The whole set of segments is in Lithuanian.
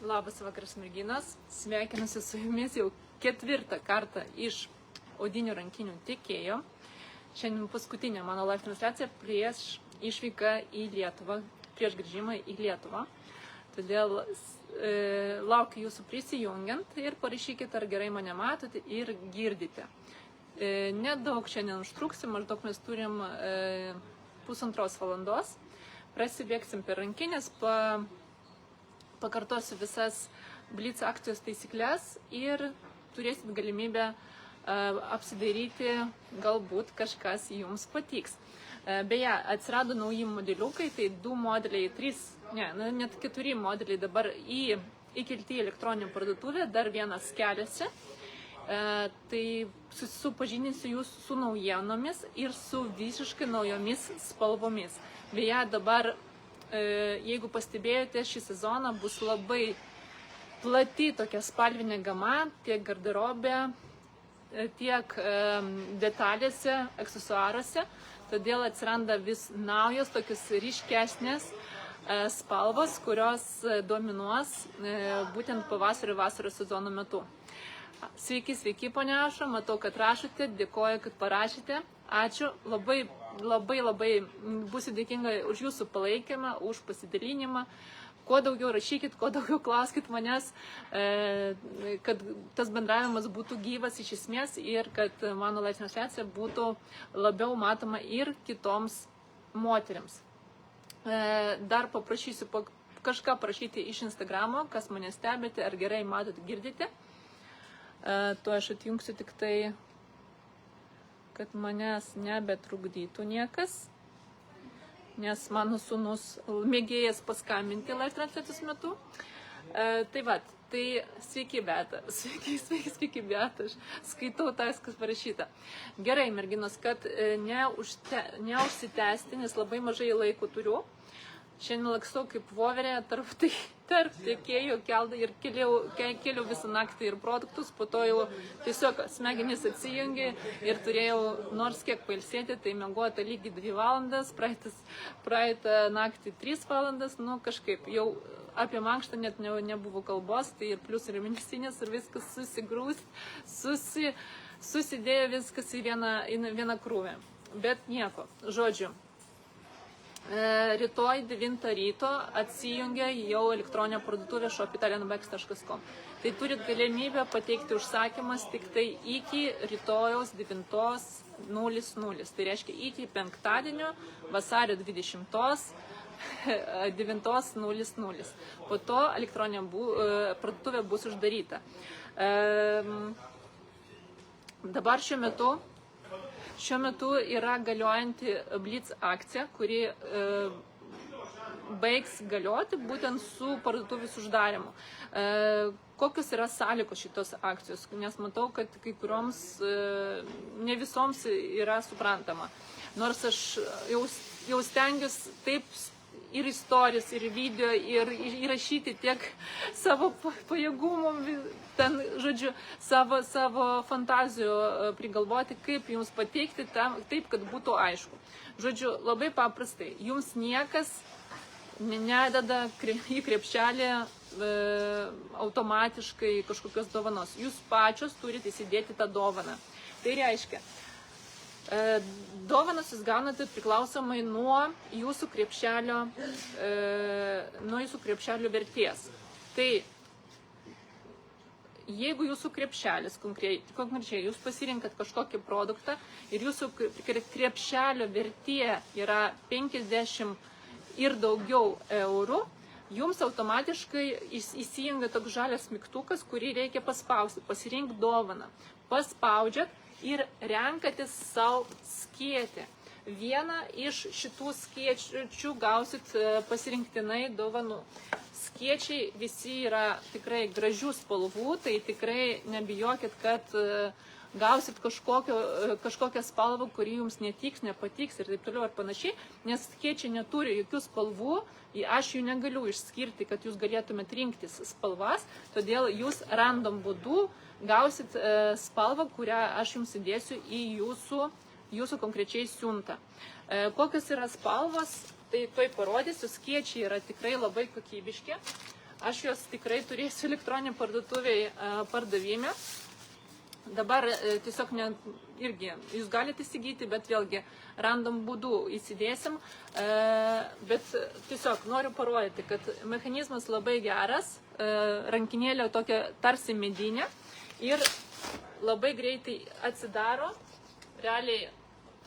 Labas vakaras, merginos. Sveikinuosi su jumis jau 4. kartą iš odinių rankinių tiekėjo. Šiandien paskutinė mano live transliacija prieš išvyką į Lietuvą, prieš grįžimą į Lietuvą. Todėl laukiu jūsų prisijungiant ir parašykite, ar gerai mane matote ir girdite. Nedaug šiandien užtruksiu, maždaug mes turim 1,5 valandos. Prasibėgsim per rankinės, pakartosiu visas Blitz akcijos taisyklės ir turėsit galimybę apsidairyti, galbūt kažkas jums patiks. Beje, atsirado nauji modeliukai, tai 2 modeliai, 3, net 4 modeliai dabar įkelti į elektroninę parduotuvę, dar vienas keliasi. Tai supažindinsiu jūs su naujienomis ir su visiškai naujomis spalvomis. Beje, dabar, jeigu pastebėjote, šį sezoną bus labai plati tokia spalvinė gama, tiek garderobė, tiek detalėse, aksesuaruose. Todėl atsiranda vis naujos, tokios ryškesnės spalvos, kurios dominuos būtent pavasario vasaros sezono metu. Sveiki, ponia Aušra, matau, kad rašote, dėkoju, kad parašėte. Ačiū, labai būsiu dėkinga už jūsų palaikymą, už pasidalinimą. Kuo daugiau rašykit, kuo daugiau klauskit manęs, kad tas bendravimas būtų gyvas iš esmės ir kad mano live transliacija būtų labiau matoma ir kitoms moteriams. Dar paprašysiu kažką prašyti iš Instagramo, kas mane stebite, ar gerai matot, girdite. Tuo aš atjungsiu tik tai, kad manęs nebetrukdytų niekas, nes mano sūnus mėgėjas paskambinti live transliacijos metu. Tai sveiki, Beata. Sveiki, Beata. Aš skaitau tas, kas parašyta. Gerai, merginos, kad neužsitęsti, nes labai mažai laiko turiu. Šiandien laksau kaip voverė tarp tiekėjų ir keliau visą naktį ir produktus, po to jau tiesiog smegenys atsijungė ir turėjau nors kiek pailsėti, tai miegota lygiai 2 valandas, praeitą naktį 3 valandas, kažkaip jau apie mankštą net nebuvo kalbos, tai ir plius ir mėnesinės ir viskas susidėjo viskas į vieną krūvę. Bet nieko, žodžiu. Rytoj 9 ryto atsijungia jau elektroninė parduotuvė shop.italianbags.com. Tai turit galimybę pateikti užsakymas tik tai iki rytojaus 9:00. Tai reiškia iki penktadienio vasario 20 9:00. Po to elektroninė parduotuvė bus uždaryta. Dabar Šiuo metu yra galiojanti Blitz akcija, kuri baigs galioti būtent su parduotuvės uždarimu. Kokios yra sąlygos šitos akcijos, nes matau, kad kai kurioms ne visoms yra suprantama. Nors aš jau stengiuosi taip ir istorijos, ir video, ir įrašyti tiek savo pajėgumų, savo fantazijų prigalvoti, kaip jums pateikti taip, kad būtų aišku. Žodžiu, labai paprastai, jums niekas nededa į krepšelį automatiškai kažkokios dovanos. Jūs pačios turite įsidėti tą dovaną. Tai reiškia, dovanas jūs gaunate priklausomai nuo jūsų krepšelio vertės. Tai jeigu jūsų krepšelis, konkrečiai jūs pasirinkat kažkokį produktą ir jūsų krepšelio vertė yra 50 ir daugiau eurų, jums automatiškai įsijungia toks žalias mygtukas, kurį reikia paspausti, pasirinkti dovaną. Paspaudžiat ir renkatės savo skėtį. Vieną iš šitų skėčių gausit pasirinktinai dovanų. Skėčiai visi yra tikrai gražių spalvų, tai tikrai nebijokit, kad gausit kažkokią spalvą, kuri jums netiks, nepatiks ir taip toliau ir panašiai, nes skėčiai neturi jokių spalvų, aš jų negaliu išskirti, kad jūs galėtumėt rinktis spalvas, todėl jūs random būdu gausit spalvą, kurią aš jums įdėsiu į jūsų konkrečiai siuntą. Kokios yra spalvos, tai tuoj parodysiu, skėčiai yra tikrai labai kokybiški. Aš juos tikrai turėsiu elektroninį parduotuviai pardavime. Dabar tiesiog irgi jūs galite įsigyti, bet vėlgi random būdų įsidėsim. Bet tiesiog noriu parodyti, kad mechanizmas labai geras, rankinėlė tokia tarsi medinė ir labai greitai atsidaro, realiai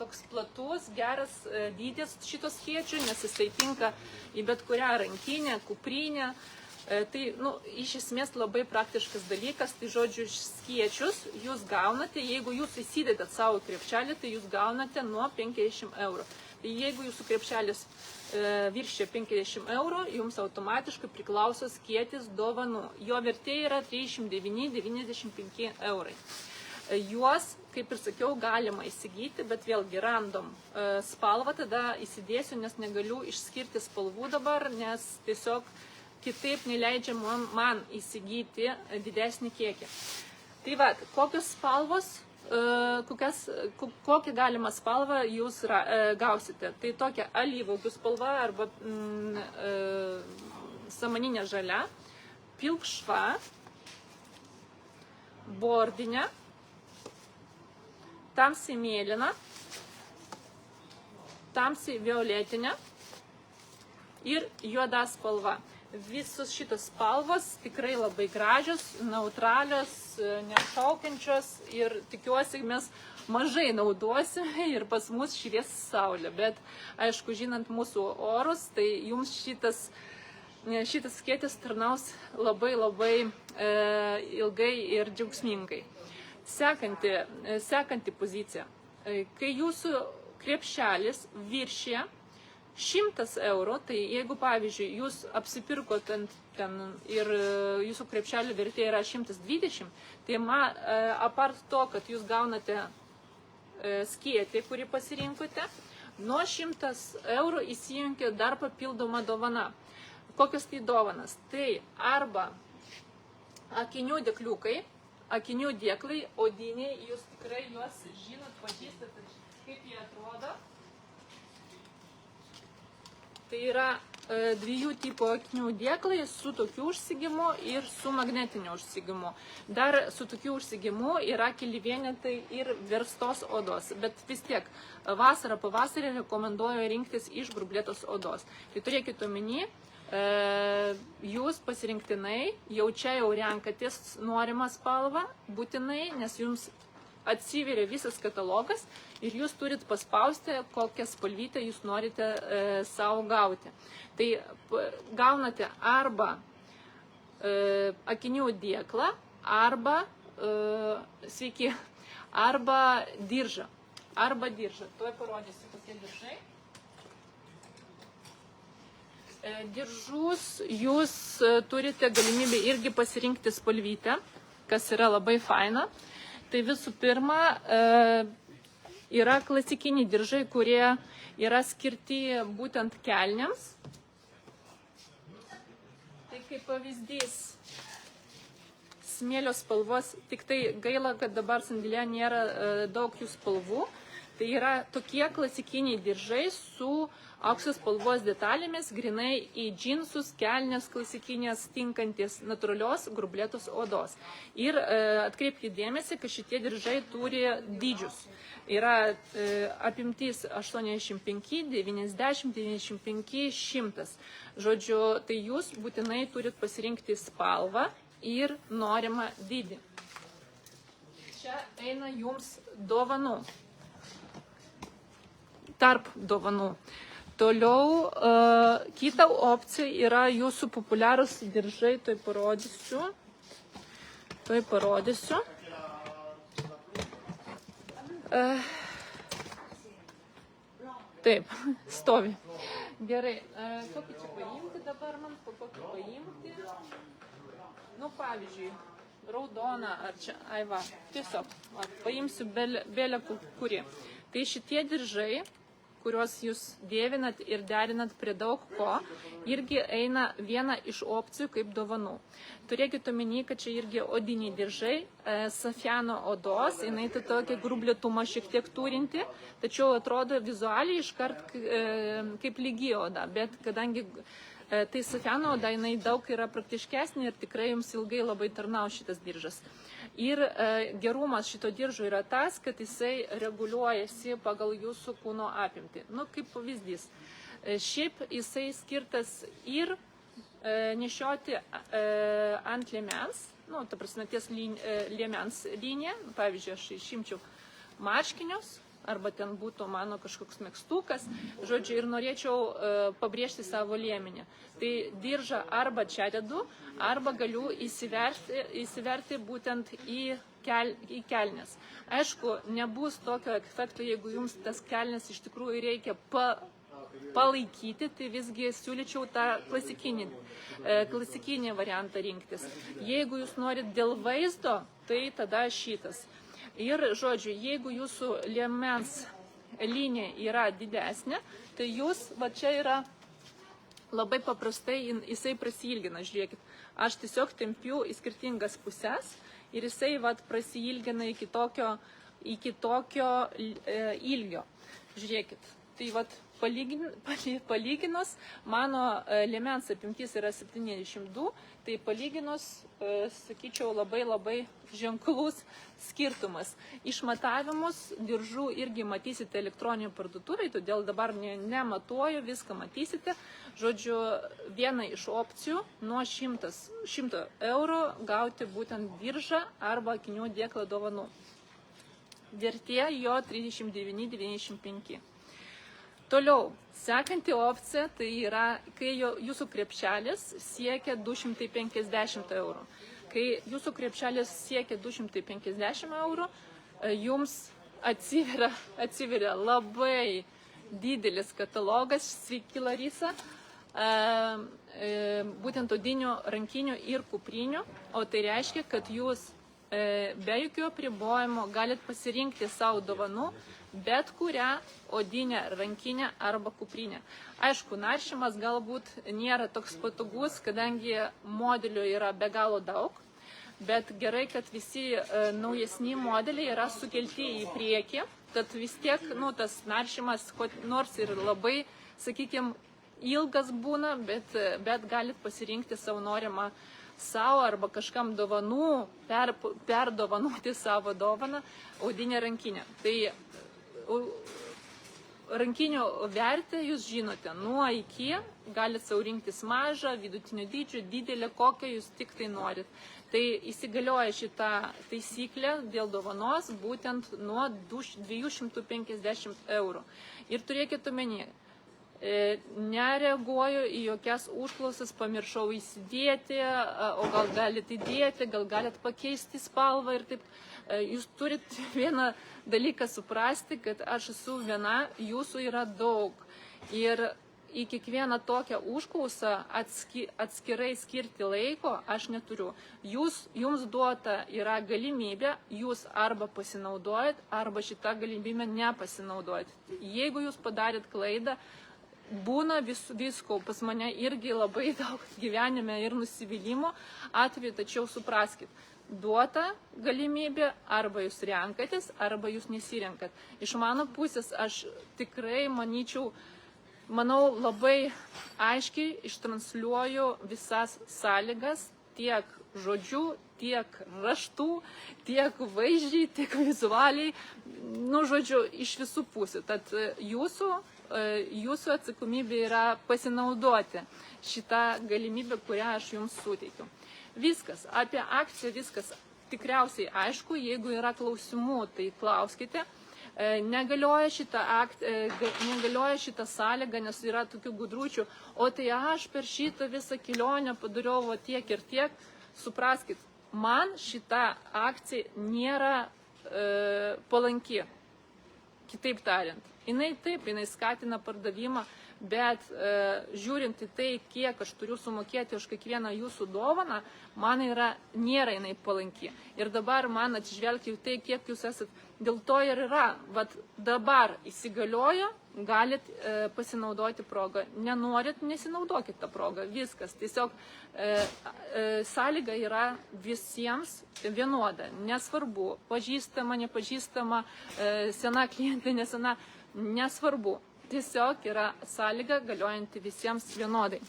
toks platus, geras dydis šitos skėčių, nes jisai tinka į bet kurią rankinę, kuprinę. Tai, iš esmės labai praktiškas dalykas, tai žodžiu, skėčius jūs gaunate, jeigu jūs įsidedat savo krepšelį, tai jūs gaunate nuo 50 eurų. Tai jeigu jūsų krepšelis viršė 50 eurų, jums automatiškai priklauso skėtis dovanų. Jo vertė yra 39,95 eurai. Juos, kaip ir sakiau, galima įsigyti, bet vėlgi random spalvą, tada įsidėsiu, nes negaliu išskirti spalvų dabar, nes tiesiog kitaip neleidžia man įsigyti didesnį kiekį. Tai va, kokios spalvos, kokią galimą spalvą jūs gausite. Tai tokia alyvuogių spalva arba samaninė žalia, pilkšva, bordinė, tamsiai mėlyna, tamsiai violetinė ir juoda spalva. Visos šitos spalvos tikrai labai gražios, neutralios, nešaukiančios ir tikiuosi mes mažai naudosime ir pas mus švies saulė. Bet aišku, žinant mūsų orus, tai jums šitas skėtis tarnaus labai ilgai ir džiaugsmingai. Sekanti pozicija. Kai jūsų krepšelis viršė 100 eurų, tai jeigu, pavyzdžiui, jūs apsipirkot ten ir jūsų krepšelio vertė yra 120, tai apart to, kad jūs gaunate skėtį, kurį pasirinkote, nuo 100 eurų įsijungia dar papildoma dovana. Kokios tai dovanas? Tai arba akinių dėkliukai, akinių dėklai, odiniai, jūs tikrai juos žinot, pažįstate, kaip jie atrodo. Tai yra dviejų tipų akinių dėklai su tokiu užsegimu ir su magnetiniu užsegimu. Dar su tokiu užsegimu yra keli vienetai ir verstos odos, bet vis tiek vasarą pavasarį rekomenduoju rinktis iš grublėtos odos. Tai turėkite omeny, jūs pasirinktinai jau čia renkatės norimą spalvą, būtinai, nes jums atsiveria visas katalogas ir jūs turit paspausti, kokią spalvytę jūs norite savo gauti. Tai gaunate arba akinių dėklą, arba diržą. Tuoj parodysiu, kokie diržai. Diržus jūs turite galimybę irgi pasirinkti spalvytę, kas yra labai faina. Tai visų pirma, yra klasikiniai diržai, kurie yra skirti būtent kelniams. Tai kaip pavyzdys, smėlio spalvos, tik tai gaila, kad dabar sandėlyje nėra daug jų spalvų. Tai yra tokie klasikiniai diržai su aukso spalvos detalėmis, grinai į džinsus, kelnes klasikinės, tinkantis natūralios grublėtos odos. Ir atkreipkite dėmesį, kad šitie diržai turi dydžius. Yra apimtis 85, 90, 95, 100. Žodžiu, tai jūs būtinai turit pasirinkti spalvą ir norimą dydį. Čia eina jums dovanų. Tarp dovanų. Toliau, kita opcija yra jūsų populiarūs diržai, tuoj parodysiu. Taip, stovi. Gerai, kokį čia paimti dabar man, kokį paimti? Pavyzdžiui, raudoną ar čia, tiesiog, paimsiu belę kurį. Tai šitie diržai, kuriuos jūs dėvinat ir derinat prie daug ko, irgi eina viena iš opcijų kaip dovanų. Turėkite omeny, kad čia irgi odiniai diržai, safiano odos, jinai tai tokia grublėtumą šiek tiek turinti, tačiau atrodo vizualiai iškart kaip lygi oda, bet kadangi Tai safiano oda jinai daug yra praktiškesnė ir tikrai jums ilgai labai tarnau šitas diržas. Ir gerumas šito diržo yra tas, kad jisai reguliuojasi pagal jūsų kūno apimtį. Nu, kaip pavyzdys. Šiaip jisai skirtas ir nešioti ant liemens, nu, ta prasme, ties liemens liniją. Pavyzdžiui, aš išimčiau marškinius, arba ten būtų mano kažkoks megztukas, žodžiu, ir norėčiau pabrėžti savo liemenį. Tai diržą arba čia dedu, arba galiu įsiverti būtent į kelnes. Aišku, nebus tokio efekto, jeigu jums tas kelnes iš tikrųjų reikia palaikyti, tai visgi siūlyčiau tą klasikinį variantą rinktis. Jeigu jūs norit dėl vaizdo, tai tada šitas. Ir, žodžiu, jeigu jūsų liemens linija yra didesnė, tai jūs, va čia yra labai paprastai, jisai prasilgina, žiūrėkit. Aš tiesiog tempiu į skirtingas pusės ir jisai, va, prasilgina iki tokio ilgio. Žiūrėkit, tai, va, palyginus, mano liemens apimtis yra 72, tai palyginus, sakyčiau, labai ženklus skirtumas. Išmatavimus diržų irgi matysite elektroninių parduotuvėj, todėl dabar nematuoju, viską matysite. Žodžiu, viena iš opcijų nuo 100 eurų gauti būtent diržą arba akinių dėklą dovanų. Vertė jo 39,95. Toliau, sekanti opcija, tai yra, kai jūsų krepšelis siekia 250 eurų. Kai jūsų krepšelis siekia 250 eurų, jums atsiveria labai didelis katalogas, sveiki Larisa, būtent odinių rankinių ir kuprinių, o tai reiškia, kad jūs be jokių apribojimų galit pasirinkti savo dovanų bet kurią odinę rankinę arba kuprinę. Aišku, naršymas galbūt nėra toks patogus, kadangi modelių yra be galo daug, bet gerai, kad visi naujesni modeliai yra sukelti į priekį, tad vis tiek, nu, tas naršymas nors ir labai, sakykime, ilgas būna, bet galit pasirinkti savo norimą savo arba kažkam dovanų, perdovanoti savo dovaną odinę rankinę. Tai rankinių vertę jūs žinote, nuo iki galite savo rinktis mažą, vidutinio dydžio, didelę, kokią jūs tik tai norit. Tai įsigalioja šitą taisyklę dėl dovanos būtent nuo 250 eurų. Ir turėkite omeny, nereaguoju į jokias užklausas, pamiršau įsidėti, o gal galite įdėti, gal galite pakeisti spalvą ir taip. Jūs turit vieną dalyką suprasti, kad aš esu viena, jūsų yra daug. Ir į kiekvieną tokią užklausą atskirai skirti laiko aš neturiu. Jums duota yra galimybė, jūs arba pasinaudojat, arba šitą galimybę nepasinaudojat. Jeigu jūs padarėt klaidą, būna visko, pas mane irgi labai daug gyvenime ir nusivylimų atveju, tačiau supraskit, duota galimybė, arba jūs renkatės, arba jūs nesirenkat. Iš mano pusės aš tikrai manau labai aiškiai ištransliuoju visas sąlygas, tiek žodžių, tiek raštų, tiek vaizdžiai, tiek vizualiai, nu, žodžiu, iš visų pusių. Tad jūsų atsakomybė yra pasinaudoti šitą galimybę, kurią aš jums suteikiu. Viskas, apie akciją viskas tikriausiai aišku, jeigu yra klausimų, tai klauskite. Negalioja šitą sąlygą, nes yra tokių gudručių, o tai aš per šitą visą kelionę padariau tiek ir tiek. Supraskit, man šita akcija nėra palanki, kitaip tariant. Jinai skatina pardavimą, bet žiūrint į tai, kiek aš turiu sumokėti už kiekvieną jūsų dovaną, man nėra jinai palanki. Ir dabar man atsižvelgti į tai, kiek jūs esat, dėl to ir yra. Vat dabar įsigaliojo, galit pasinaudoti progą. Nenorit, nesinaudokit tą progą. Viskas. Tiesiog sąlyga yra visiems vienoda. Nesvarbu, pažįstama, nepažįstama, sena klientė, nesena, nesvarbu. Tiesiog yra sąlyga galiojanti visiems vienodai.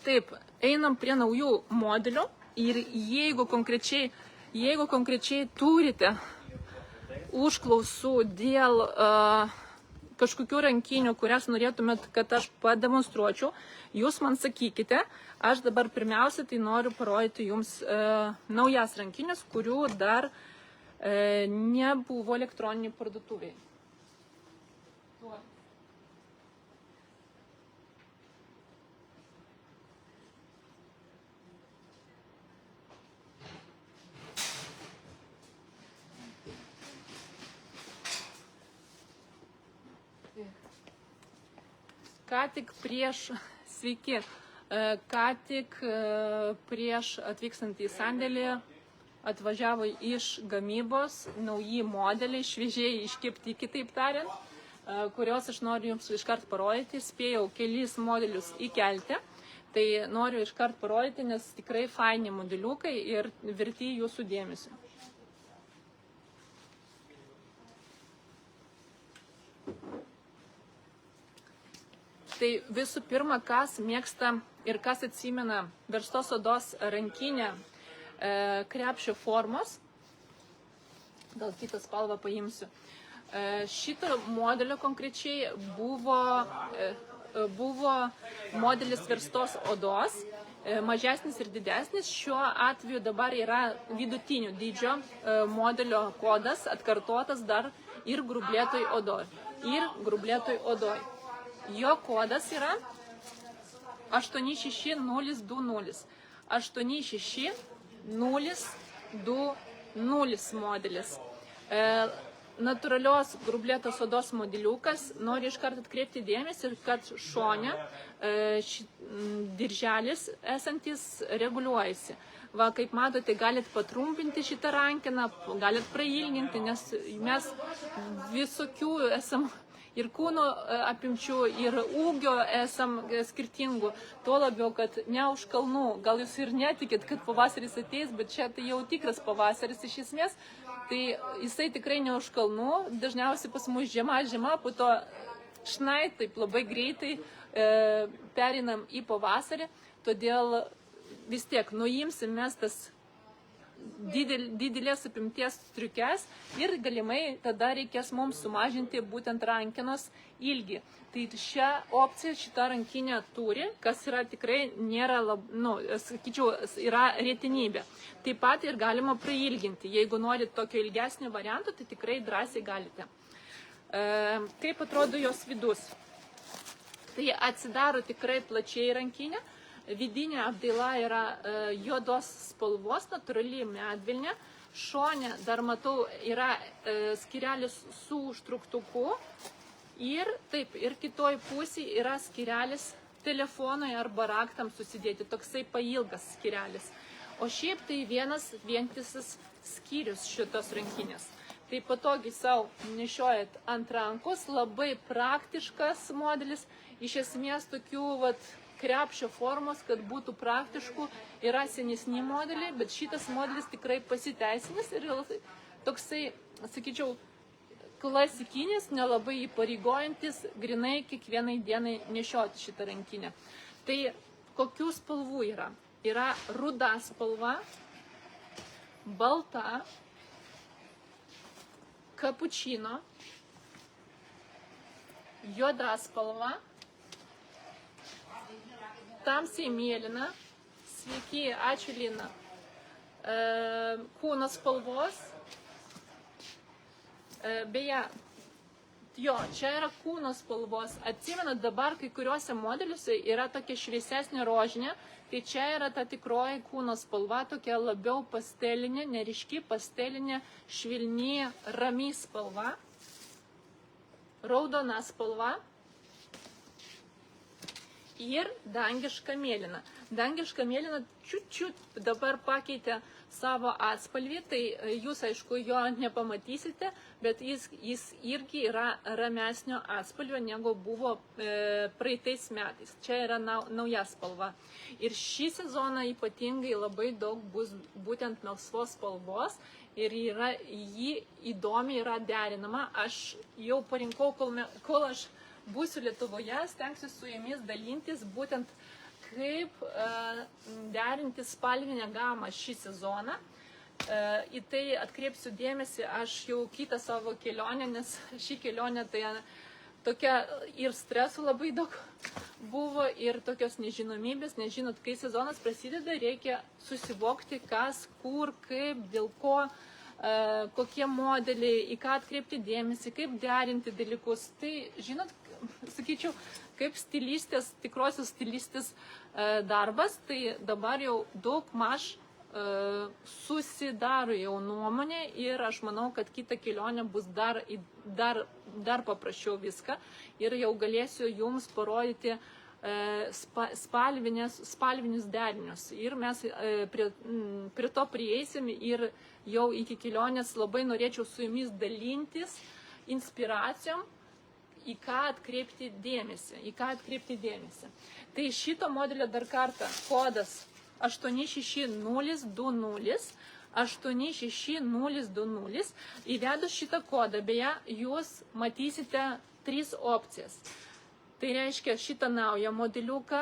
Taip, einam prie naujų modelių ir jeigu konkrečiai turite užklausų dėl kažkokių rankinių, kurias norėtumėt, kad aš pademonstruočiau, jūs man sakykite. Aš dabar pirmiausia tai noriu parodyti jums naujas rankinius, kurių dar nebuvo elektroniniai parduotuviai. Ką tik prieš atvykstant į sandėlį atvažiavo iš gamybos nauji modeliai, šviežiai iškepti, kitaip tariant, kuriuos aš noriu jums iškart parodyti. Spėjau kelis modelius įkelti, tai noriu iškart parodyti, nes tikrai faini modeliukai ir verti jūsų dėmesio. Tai visų pirma, kas mėgsta ir kas atsimena verstos odos rankinę krepšio formos, gal kitą spalvą paimsiu. Šito modelio konkrečiai buvo modelis verstos odos, mažesnis ir didesnis. Šiuo atveju dabar yra vidutinio dydžio modelio kodas atkartotas dar ir grublėtoj odoj. Jo kodas yra 86020. 86020 modelis. Natūralios grublėtos odos modeliukas. Noriu iškart atkreipti dėmesį, kad šone dirželis esantis reguliuojasi. Va, kaip matote, galit patrumpinti šitą rankeną, galit prailginti, nes mes visokių esam ir kūno apimčių, ir ūgio esam skirtingų. Tuo labiau, kad ne už kalnų. Gal jūs ir netikit, kad pavasaris ateis, bet čia tai jau tikras pavasaris iš esmės. Tai jisai tikrai ne už kalnų. Dažniausiai pas mus žiema, po to šnai, taip labai greitai perinam į pavasarį. Todėl vis tiek nuimsim mes tas didelės apimties striukes ir galimai tada reikės mums sumažinti būtent rankenos ilgį. Tai šią opciją šitą rankinę turi, kas yra tikrai nėra, sakyčiau, yra retenybė. Taip pat ir galima prailginti. Jeigu norit tokio ilgesnio varianto, tai tikrai drąsiai galite. Kaip atrodo jos vidus? Tai atsidaro tikrai plačiai rankinė. Vidinė apdaila yra juodos spalvos, natūrali medvilnė. Šone dar matau yra skyrelis su užtruktuku. Ir taip, ir kitoj pusėje yra skyrelis telefonui arba raktams susidėti. Toksai pailgas skyrelis. O šiaip tai vienas vientisas skyrius šitos rankinės. Tai patogiai savo nešiojat ant rankos. Labai praktiškas modelis. Iš esmės tokių krepšio formos, kad būtų praktiškų, yra senesni modeliai, bet šitas modelis tikrai pasiteisinis ir toksai, sakyčiau, klasikinis, nelabai įpareigojantis, grinai kiekvienai dienai nešioti šitą rankinę. Tai kokių spalvų yra? Yra ruda spalva, balta, kapučino, juoda spalva, tamsiai mėlyna, sveiki, ačiū Lina, kūno spalvos, beje, čia yra kūno spalvos, atsimenat dabar kai kuriuose modeliuose yra tokia šviesesnė rožinė, tai čia yra ta tikroji kūno spalva, tokia labiau pastelinė, neriški pastelinė, švilni, rami spalva, raudona spalva. Ir dangiška mėlyna. Dangiška mėlyna čiut dabar pakeitė savo atspalvį, tai jūs, aišku, jo nepamatysite, bet jis irgi yra ramesnio atspalvio, negu buvo praeitais metais. Čia yra nauja spalva. Ir šį sezoną ypatingai labai daug bus būtent melsvos spalvos ir ji įdomiai yra derinama. Aš jau parinkau, kol aš būsiu Lietuvoje, stengsiu su jumis dalintis būtent kaip derinti spalvinę gamą šį sezoną. Į tai atkreipsiu dėmesį aš jau kitą savo kelionę, nes ši kelionė tai tokia ir stresų labai daug buvo ir tokios nežinomybės, nes žinot, kai sezonas prasideda, reikia susivokti, kas, kur, kaip, dėl ko, kokie modeliai, į ką atkreipti dėmesį, kaip derinti dalykus. Tai, žinot, sakyčiau, kaip stilistės, tikrosios stilistės darbas, tai dabar jau daug maž susidaro jau nuomonė ir aš manau, kad kita kelionė bus dar paprasčiau viską ir jau galėsiu jums parodyti spalvinius derinius. Ir mes prie to prieisim ir jau iki kelionės labai norėčiau su jumis dalintis inspiracijom, į ką atkreipti dėmesį. Tai šito modelio dar kartą kodas 86020, 86020. Įvedus šitą kodą, beje, jūs matysite 3 opcijas. Tai reiškia šitą naują modeliuką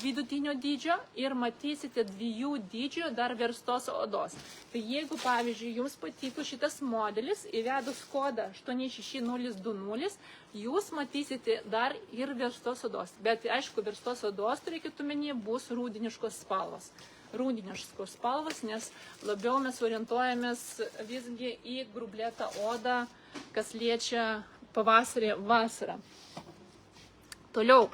vidutinio dydžio ir matysite 2 dydžio dar verstos odos. Tai jeigu, pavyzdžiui, jums patiko šitas modelis, įvedus kodą 86020, jūs matysite dar ir verstos odos. Bet, aišku, verstos odos, turėkit omenyje, bus rudeniškos spalvos. Rudeniškos spalvos, nes labiau mes orientuojamės visgi į grublėtą odą, kas liečia pavasarį, vasarą. Toliau,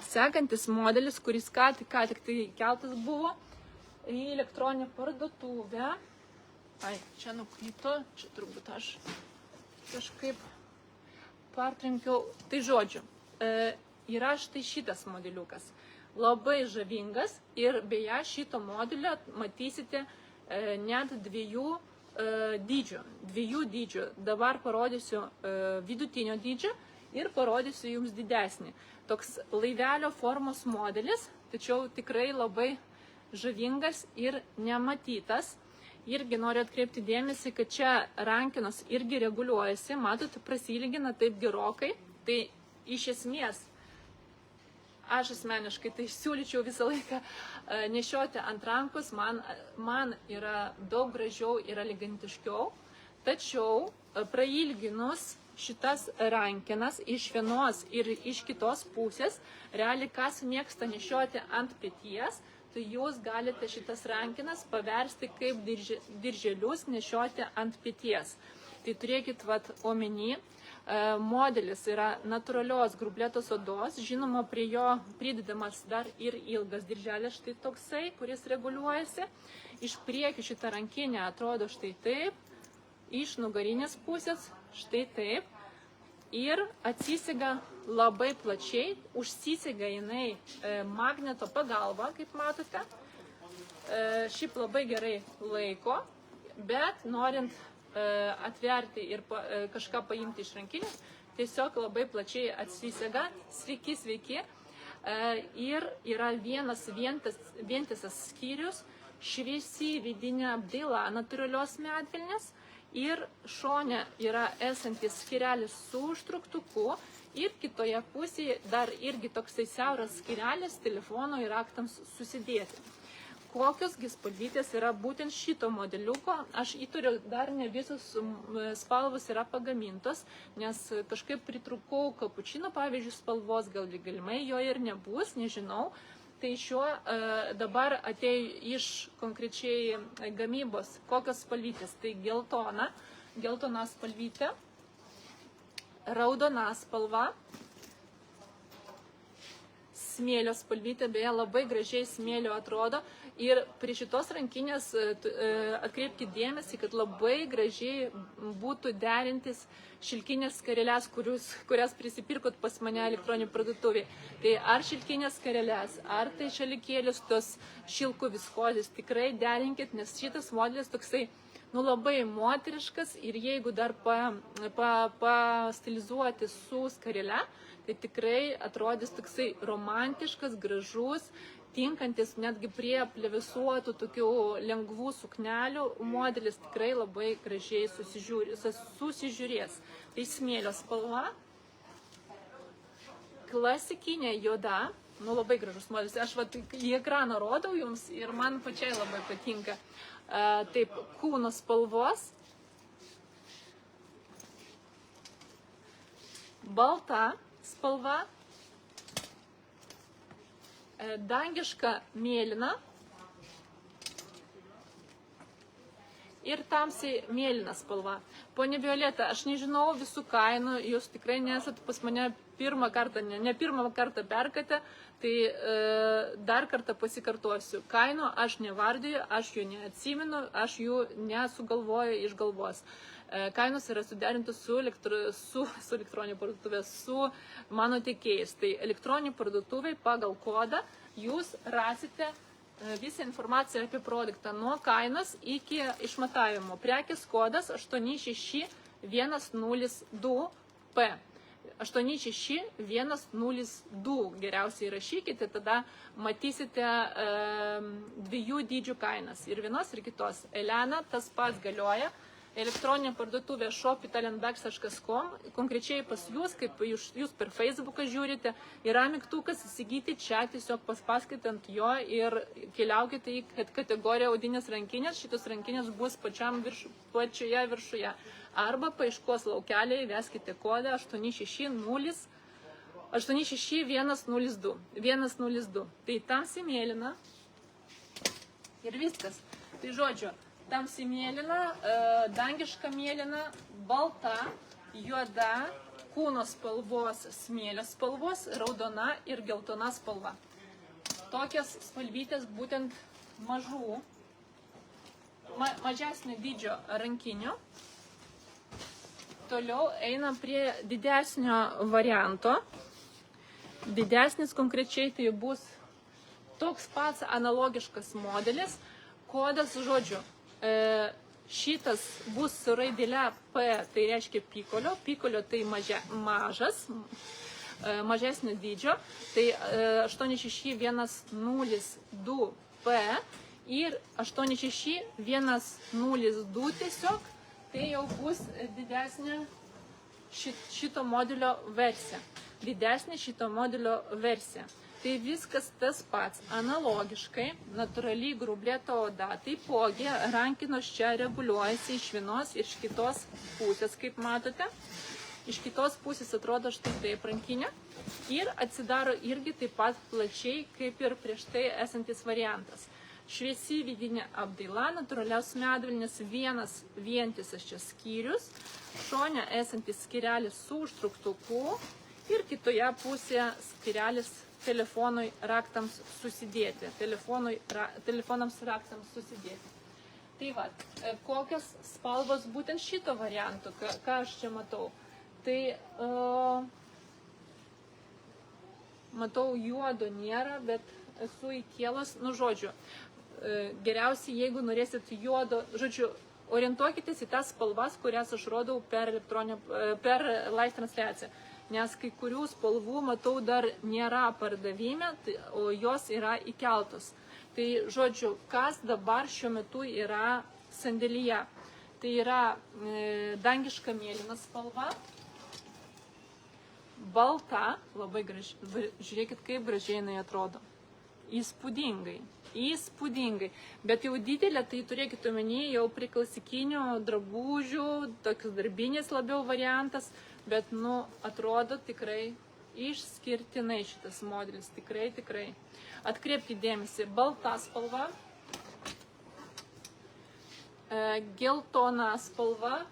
sekantis modelis, kuris ką tik tai keltas buvo į elektroninę parduotuvę. Čia nukrypto, čia turbūt aš kažkaip partrenkiau. Tai žodžiu, yra štai šitas modeliukas. Labai žavingas ir beje šito modelio matysite net 2 dydžių. Dabar parodysiu vidutinio dydžio ir parodysiu jums didesnį. Toks laivelio formos modelis, tačiau tikrai labai žavingas ir nematytas. Irgi noriu atkreipti dėmesį, kad čia rankenos irgi reguliuojasi, matot, prasilygina taip gerokai. Tai iš esmės, aš asmeniškai tai siūlyčiau visą laiką nešioti ant rankos, man yra daug gražiau ir elegantiškiau. Tačiau prailginus šitas rankenas iš vienos ir iš kitos pusės, realiai kas mėgsta nešioti ant peties, tai jūs galite šitas rankenas paversti kaip dirželius nešioti ant peties. Tai turėkit omeny, modelis yra natūralios grublėtos odos, žinoma, prie jo pridedamas dar ir ilgas dirželis, štai toksai, kuris reguliuojasi. Iš priekio šitą rankinę atrodo štai taip, iš nugarinės pusės štai taip ir atsisega labai plačiai, užsisega jinai magneto pagalba, kaip matote. Šiaip labai gerai laiko, bet norint atverti ir kažką paimti iš rankinės, tiesiog labai plačiai atsisega. Sveiki, sveiki. Ir yra vientisas skyrius, šviesi vidinė apdaila natūralios medvilnės. Ir šone yra esantis skyrelis su užtruktuku ir kitoje pusėje dar irgi toksai siauras skyrelis telefono ir raktams susidėti. Kokiosgi spalvytės yra būtent šito modeliuko, aš įtariu, dar ne visos spalvos yra pagamintos, nes kažkaip pritrūkau kapučino, pavyzdžiui, spalvos, gal galimai jo ir nebus, nežinau. Tai šiuo dabar atėjo iš konkrečiai gamybos kokios spalvytės. Tai geltona spalvytė, raudona spalva, smėlio spalvytė, beje, labai gražiai smėlio atrodo. Ir prie šitos rankinės atkreipkite dėmesį, kad labai gražiai būtų derintis šilkinės skareles, kurias prisipirkot pas mane elektroninėje parduotuvėje. Tai ar šilkinės skareles, ar tai šalikėlius, tos šilkų viskozės, tikrai derinkit, nes šitas modelis toksai labai moteriškas ir jeigu dar pastilizuoti su skarele, tai tikrai atrodys toksai romantiškas, gražus, tinkantis netgi prie plevisuotų tokių lengvų suknelių, modelis tikrai labai gražiai susižiūrės. Tai smėlio spalva. klasikinė juoda, nu labai gražus modelis, aš vat į ekraną rodau jums ir man pačiai labai patinka. Taip, kūno spalvos, balta spalva, dangiška mėlyna ir tamsiai mėlyna spalva. Pone Violeta, aš nežinau visų kainų, jūs tikrai nesat pas mane pirmą kartą, ne pirmą kartą perkate, tai dar kartą pasikartosiu. Kainų aš nevardiju, aš jų neatsimenu, aš jų nesugalvoju iš galvos. Kainos yra suderintos su elektroninė parduotuvė, su mano tiekėjais. Tai elektroninė parduotuvė pagal kodą jūs rasite visą informaciją apie produktą nuo kainos iki išmatavimo. Prekės kodas 86102P. 86102 geriausiai rašykite, tada matysite dviejų dydžių kainas. Ir vienos, ir kitos. Elena, tas pats galioja. Elektroninė parduotuvė shop.italenbags.com, konkrečiai pas jūs, kaip jūs per Facebooką žiūrite, yra mygtukas įsigyti čia, tiesiog paspaskite ant jo ir keliaukite į kategoriją audinės rankinės, šitos rankinės bus pačioje viršuje. Arba paieškos laukelį įveskite kodą 86102. Tai tamsiai mėlyna ir viskas. Tai žodžiu, tamsiai mėlyna, dangiška mėlyna, balta, juoda, kūno spalvos, smėlio spalvos, raudona ir geltona spalva. Tokias spalvytės būtent mažesnio dydžio rankinių. Toliau einam prie didesnio varianto. Didesnis konkrečiai tai bus toks pats analogiškas modelis. Kodas, žodžiu, šitas bus su raidele P, tai reiškia pikolio. Pikolio tai mažas, mažesnio dydžio. Tai 86102P ir 86102 tiesiog. Tai jau bus didesnė šito modelio versija. Didesnė šito modelio versija. Tai viskas tas pats, analogiškai, natūraliai grublėta oda. Taipogi rankinos čia reguliuojasi iš vienos ir iš kitos pusės, kaip matote. Iš kitos pusės atrodo štai taip rankinė. Ir atsidaro irgi taip pat plačiai, kaip ir prieš tai esantis variantas. Šviesi vidinė apdaila, natūralios medvilnės, vienas vientisas čia skyrius, šone esantis skyrelis su užtruktuku ir kitoje pusėje skyrelis telefonui raktams susidėti. Telefonams raktams susidėti. Tai va, kokios spalvos būtent šito varianto, ką aš čia matau. Tai matau juodo nėra, bet esu įkėlus, nu žodžiu. Geriausiai, jeigu norėsit juodo, žodžiu, orientuokitės į tas spalvas, kurias aš rodau per live transliaciją. Nes kai kurių spalvų, matau, dar nėra pardavime, o jos yra įkeltos. Tai, žodžiu, kas dabar šiuo metu yra sandėlyje. Tai yra dangiška mėlyna spalva, balta, labai graži, žiūrėkit, kaip gražiai jinai atrodo. Įspūdingai. Bet jau didelė, tai turėkite omeny jau prie klasikinių drabužių, toks darbinis labiau variantas, bet, nu, atrodo tikrai išskirtinai šitas modelis, tikrai. Atkreipkite dėmesį, balta spalva, geltona spalva,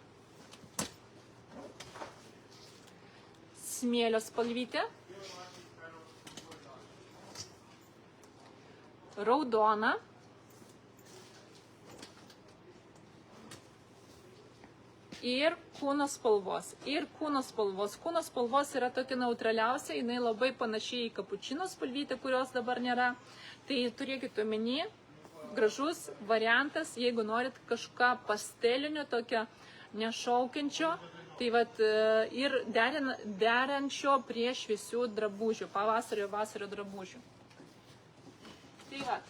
smėlio spalvytė, raudona, ir kūno spalvos. Kūno spalvos yra tokia neutraliausia, jinai labai panašiai į kapučino spalvytę, kurios dabar nėra. Tai turėkite omeny, gražus variantas, jeigu norit kažką pastelinio, tokio nešaukiančio, tai vat ir derančio prie šviesių drabužių, vasario drabužių. Tai va,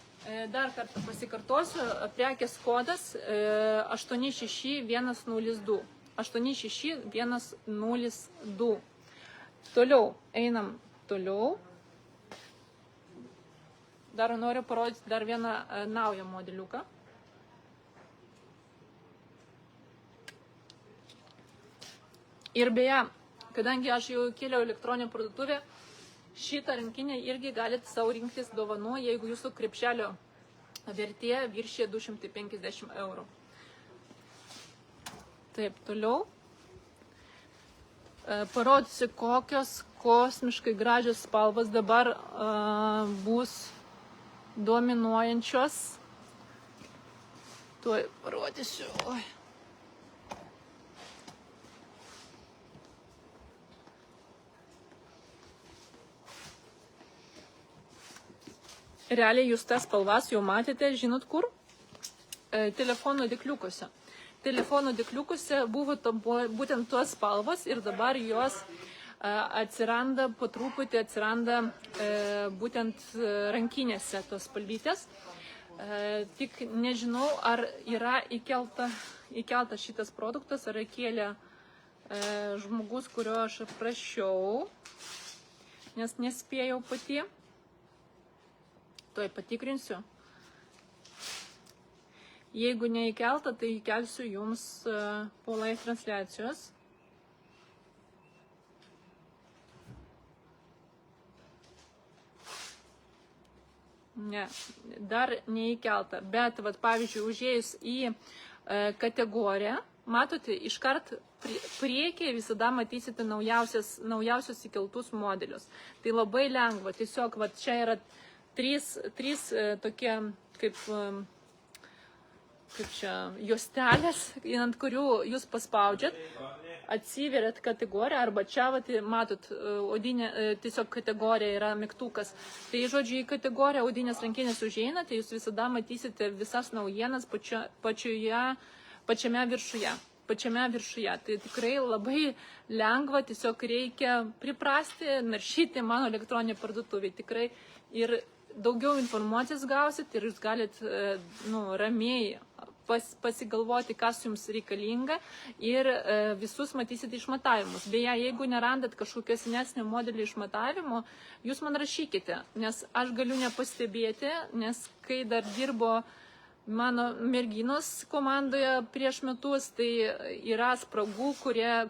dar kartą pasikartosiu, prekės kodas 86102. 86102. Toliau einam toliau. Dar noriu parodyti dar vieną naują modeliuką. Ir beje, kadangi aš jau kėliau elektroninę parduotuvę, šitą rankinę irgi galite savo rinktis dovanų, jeigu jūsų krepšelio vertė viršė 250 eurų. Taip, toliau. Parodysiu, kokios kosmiškai gražios spalvos dabar bus dominuojančios. Tuoj parodysiu. Oi. Realiai jūs tas spalvas jau matėte, žinot kur? Telefono dėkliukuose. Telefono dėkliukuose buvo būtent tos spalvos ir dabar jos atsiranda, po truputį atsiranda būtent rankinėse tos spalvytės. Tik nežinau, ar yra įkeltas šitas produktas, ar įkėlė žmogus, kurio aš prašiau, nes nespėjau pati. Tuoj patikrinsiu. Jeigu neįkelta, tai įkelsiu jums po live transliacijos. Ne, dar neįkelta. Bet, vat, pavyzdžiui, užėjus į kategoriją, matote, iškart priekyje visada matysite naujausius įkeltus modelius. Tai labai lengva. Tiesiog, vat, čia yra trys tokie kaip čia juostelės, ant kurių jūs paspaudžiat, atsiverėt kategoriją, arba čia, matot, odinė, tiesiog kategorija yra mygtukas. Tai, žodžiu, į kategoriją odinės rankinės užeinate, jūs visada matysite visas naujienas pačiame viršuje. Tai tikrai labai lengva, tiesiog reikia priprasti, naršyti mano elektroninį parduotuvį. Tikrai ir daugiau informacijos gausit ir jūs galit ramiai pasigalvoti, kas jums reikalinga ir visus matysit išmatavimus. Beje, jeigu nerandat kažkokio senesnio modelio išmatavimo, jūs man rašykite, nes aš galiu nepastebėti, nes kai dar dirbo mano merginos komandoje prieš metus, tai yra spragų,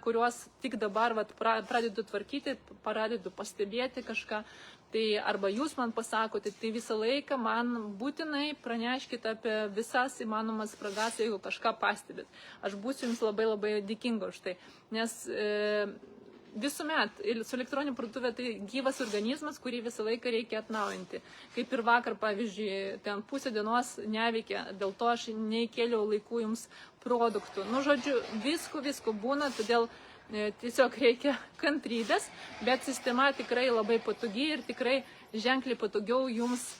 kuriuos tik dabar pradedu tvarkyti, pradedu pastebėti kažką. Tai arba jūs man pasakote, tai visą laiką man būtinai praneškite apie visas įmanomas spragas, jeigu kažką pastebit. Aš būsiu jums labai labai dėkinga už tai, nes visuomet su elektroninė parduotuvė tai gyvas organizmas, kurį visą laiką reikia atnaujinti. Kaip ir vakar, pavyzdžiui, ten pusę dienos neveikia, dėl to aš neįkėliau laikų jums produktų. Nu, žodžiu, visko būna, todėl tiesiog reikia kantrybės, bet sistema tikrai labai patogi ir tikrai ženkliai patogiau jums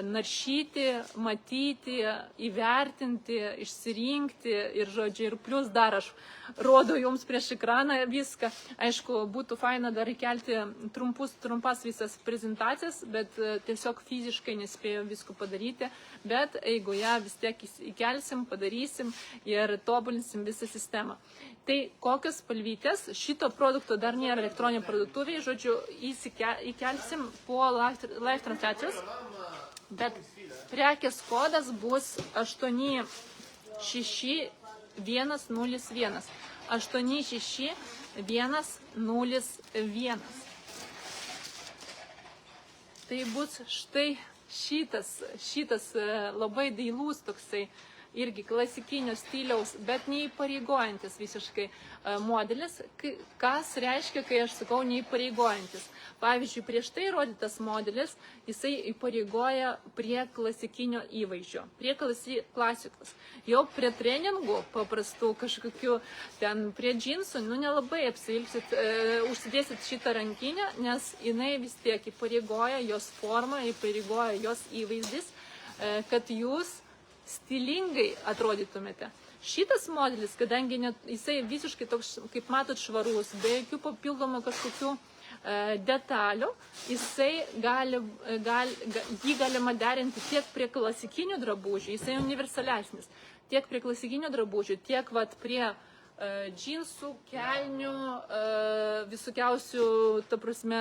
naršyti, matyti, įvertinti, išsirinkti ir, žodžiu, ir plus dar aš rodo jums prieš ekraną viską. Aišku, būtų faina dar įkelti trumpas visas prezentacijas, bet tiesiog fiziškai nespėjau visko padaryti, bet eigoje vis tiek įkelsim, padarysim ir tobulinsim visą sistemą. Tai kokios spalvytės, šito produkto dar nėra elektroninė parduotuvė, žodžiu, įkelsim po live transliacijos, bet prekės kodas bus 86101. 86101. Tai bus štai šitas labai dailus toksai irgi klasikinio stiliaus, bet neįpareigojantis visiškai modelis. Kas reiškia, kai aš sakau neįpareigojantis? Pavyzdžiui, prieš tai rodytas modelis, jisai įpareigoja prie klasikinio įvaizdžio, prie klasikos. Jau prie treningų paprastų kažkokių ten prie džinsų, nelabai apsivilksit, užsidėsit šitą rankinę, nes jinai vis tiek įpareigoja jos formą, įpareigoja jos įvaizdis, kad jūs stilingai atrodytumėte. Šitas modelis, kadangi jisai visiškai toks, kaip matot, švarus, be jokių papildomų kažkokių detalių, jisai jį galima derinti tiek prie klasikinių drabužių, jisai universalesnis, tiek prie klasikinių drabužių, tiek prie džinsų, kelnių, visokiausių, ta prasme,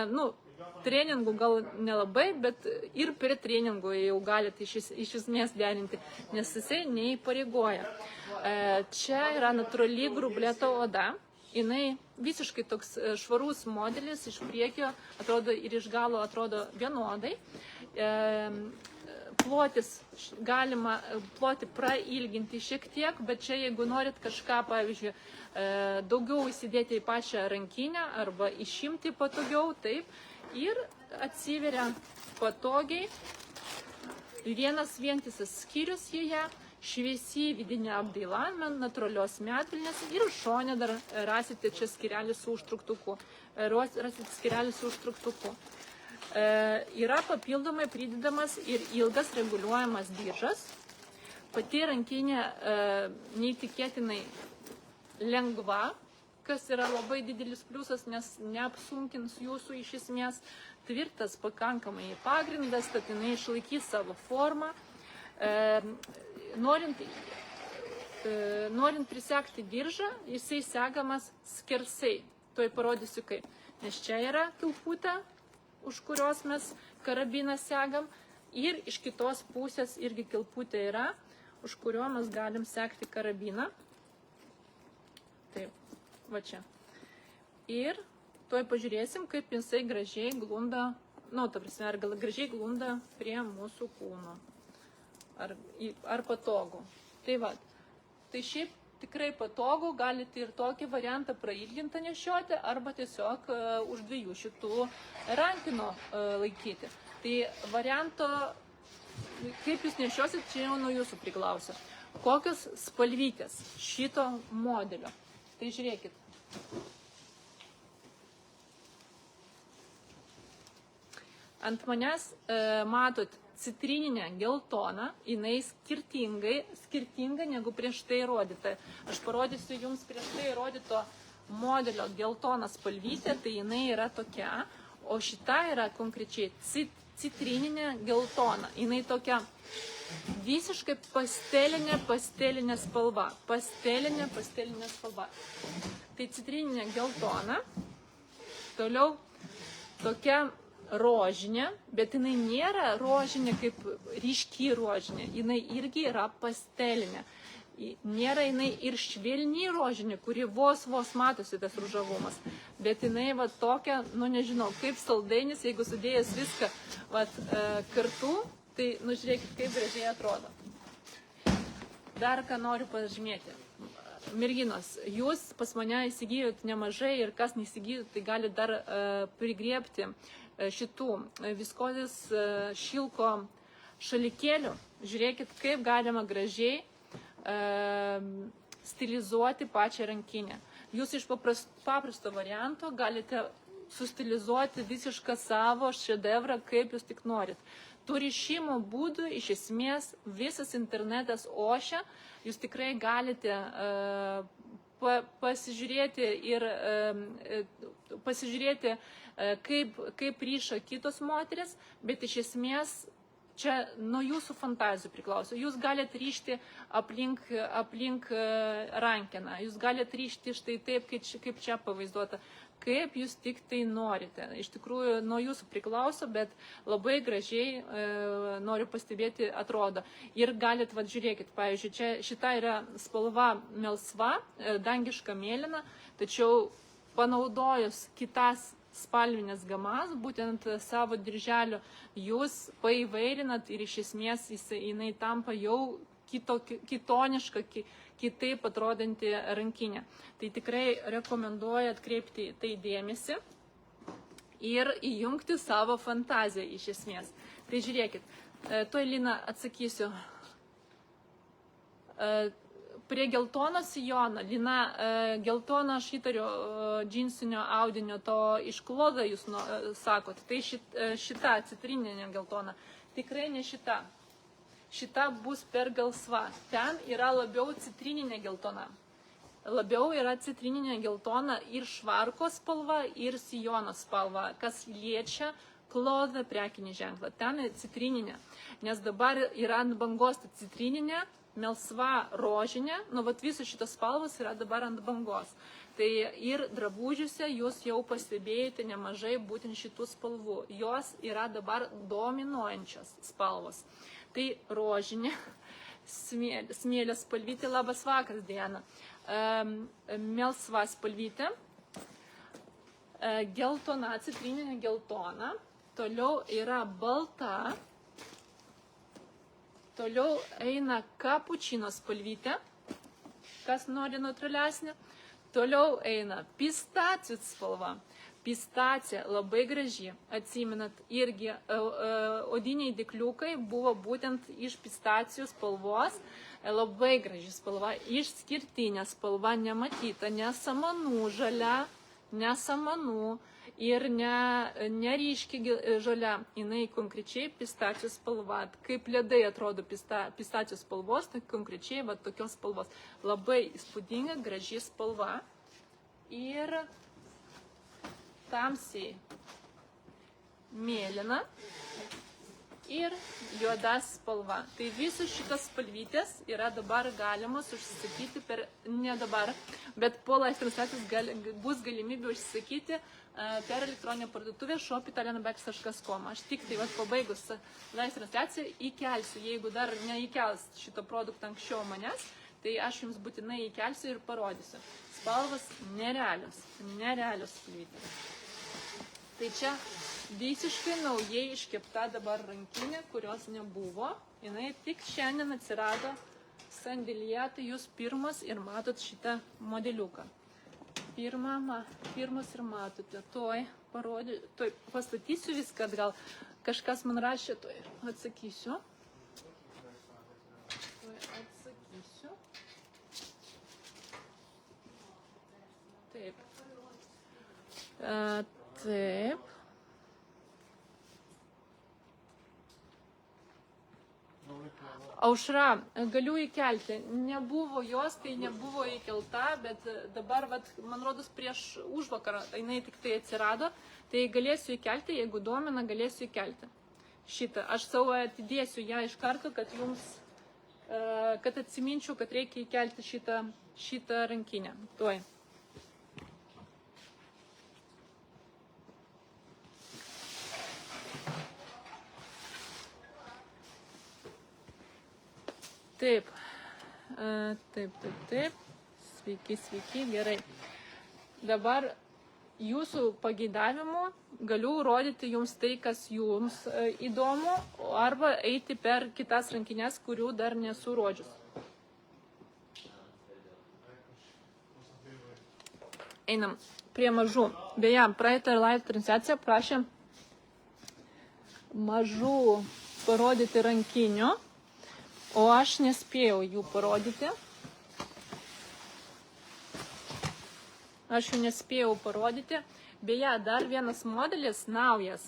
treningų gal nelabai, bet ir prie treningų jau galite iš esmės derinti, nes jisai neįpareigoja. Čia yra natūrali grublėto oda. Jinai visiškai toks švarus modelis, iš priekio atrodo ir iš galo atrodo vienodai. Plotis galima plotį prailginti šiek tiek, bet čia jeigu norit kažką, pavyzdžiui, daugiau įsidėti į pačią rankinę arba išimti patogiau, taip, ir atsiveria patogiai vienas vientisas skyrius joje, šviesi vidinė apdaila, natūralios medvilnės ir šone dar rasite čia skyrelį su užtruktuku. Yra papildomai pridedamas ir ilgas reguliuojamas diržas. Pati rankinė neįtikėtinai lengva, kas yra labai didelis pliusas, nes neapsunkins jūsų iš esmės. Tvirtas pakankamai pagrindas, kad jinai išlaikys savo formą. Norint prisegti diržą, jisai segamas skersai. Tuoj parodysiu kaip. Nes čia yra kilputė, už kurios mes karabiną segam. Ir iš kitos pusės irgi kilputė yra, už kurio mes galim segti karabiną. Taip, va čia. Ir tuoj pažiūrėsim, kaip jisai gražiai glunda, ar gražiai glunda prie mūsų kūno. Ar patogu. Tai va, tai šiaip tikrai patogu, galite ir tokį variantą prailgintą nešioti, arba tiesiog už dviejų šitų rankino laikyti. Tai varianto, kaip jūs nešiosit, čia jau nuo jūsų priklauso. Kokios spalvytės šito modelio? Tai žiūrėkit. Ant manęs matot citrininę geltoną, jinai skirtinga negu prieš tai rodyta. Aš parodysiu jums prieš tai rodyto modelio geltoną spalvytę, tai jinai yra tokia, o šita yra konkrečiai citrininė geltona. Jinai tokia visiškai pastelinė spalva. Pastelinė spalva. Tai citrininė geltona, toliau tokia rožinė, bet jinai nėra rožinė kaip ryški rožinė, jinai irgi yra pastelinė. Nėra jinai ir švelni rožinė, kuri vos matosi tas ružavumas, bet jinai va tokia, nežinau, kaip saldainis, jeigu sudėjęs viską kartu, tai žiūrėkit, kaip gražiai atrodo. Dar ką noriu pažymėti. Merginos, jūs pas mane įsigijot nemažai ir kas neįsigijot, tai gali dar prigriebti šitų viskozės šilko šalikėlių. Žiūrėkit, kaip galima gražiai stilizuoti pačią rankinę. Jūs iš paprasto varianto galite sustilizuoti visišką savo šedevrą, kaip jūs tik norit. Tų rišimo būdų iš esmės visas internetas ošia. Jūs tikrai galite pasižiūrėti, kaip ryša kitos moteris, bet iš esmės čia nuo jūsų fantazijų priklauso. Jūs galite ryšti aplink rankeną, jūs galite ryšti štai taip, kaip čia pavaizduota, kaip jūs tik tai norite. Iš tikrųjų, nuo jūsų priklauso, bet labai gražiai, noriu pastebėti, atrodo. Ir galit, žiūrėkit, pavyzdžiui, čia šita yra spalva melsva, dangiška mėlyna, tačiau panaudojus kitas spalvinės gamas, būtent savo dirželio, jūs paįvairinat ir iš esmės jinai tampa jau kitoniška, kitaip atrodanti rankinė. Tai tikrai rekomenduoju atkreipti tai dėmesį ir įjungti savo fantaziją iš esmės. Tai žiūrėkit, tuoj Lina atsakysiu. Prie geltono sijono, Lina, geltono aš įtariu džinsinio audinio, to išklodą jūs sakot, tai šita citrininė geltona, tikrai ne šita. Šita bus per gelsva. Ten yra labiau citrininė geltona. Labiau yra citrininė geltona ir švarko spalva, ir sijono spalva, kas liečia Clothe prekinį ženklą, ten citrininė, nes dabar yra ant bangos ta citrininė, melsva, rožinė, nu vat visos šitos spalvos yra dabar ant bangos. Tai ir drabužiuose jūs jau pastebėjote nemažai būtent šitų spalvų. Jos yra dabar dominuojančios spalvos. Tai rožinė, smėlio spalvytė, labas vakaras, Diana, melsva spalvytė, geltona, citrininė geltona, toliau yra balta, toliau eina kapučino spalvytė, kas nori neutralesnė. Toliau eina pistacijų spalva. Pistacija labai graži. Atsimenat, irgi odiniai dėkliukai buvo būtent iš pistacijų spalvos. Labai graži spalva, išskirtinė spalva, nematyta, ne samanų žalia, ne samanų ir neryški žalia. Jinai konkrečiai pistacijų spalva. Kaip ledai atrodo pistacijų spalvos, tai konkrečiai va tokios spalvos. Labai įspūdinga, graži spalva. Ir tamsiai mėlyna ir juoda spalva. Tai visos šitos spalvytės yra dabar galimas užsisakyti ne dabar, bet po live transliacijos bus galimybė užsisakyti per elektroninę parduotuvę shop.italianbags.com. Aš tik tai pabaigus live transliaciją įkelsiu, jeigu dar neįkels šito produktą anksčiau manęs, tai aš jums būtinai įkelsiu ir parodysiu. Spalvas nerealios spalvytės. Tai čia visiškai naujai iškepta dabar rankinė, kurios nebuvo. Jinai tik šiandien atsirado sandėlyje, tai jūs pirmas ir matot šitą modeliuką. Pirmas ir matote. Tuoj pastatysiu viską, gal kažkas man rašė, tuoj atsakysiu. Taip. Taip. Aušra, galiu įkelti. Nebuvo jos, tai nebuvo įkelta, bet dabar, man rodos, prieš užvakarą jinai tik tai atsirado, tai galėsiu įkelti, jeigu domina, galėsiu įkelti. Šitą. Aš savo atidėsiu ją iš karto, kad jums, kad atsiminčiau, kad reikia įkelti šitą rankinę. Tuoj. Taip. Sveiki, gerai. Dabar jūsų pageidavimu galiu rodyti jums tai, kas jums įdomu, arba eiti per kitas rankinės, kurių dar nesu rodžius. Einam prie mažų. Beje, praeitą live transliaciją prašė mažų parodyti rankinių. O aš nespėjau jų parodyti. Beje, dar vienas modelis, naujas,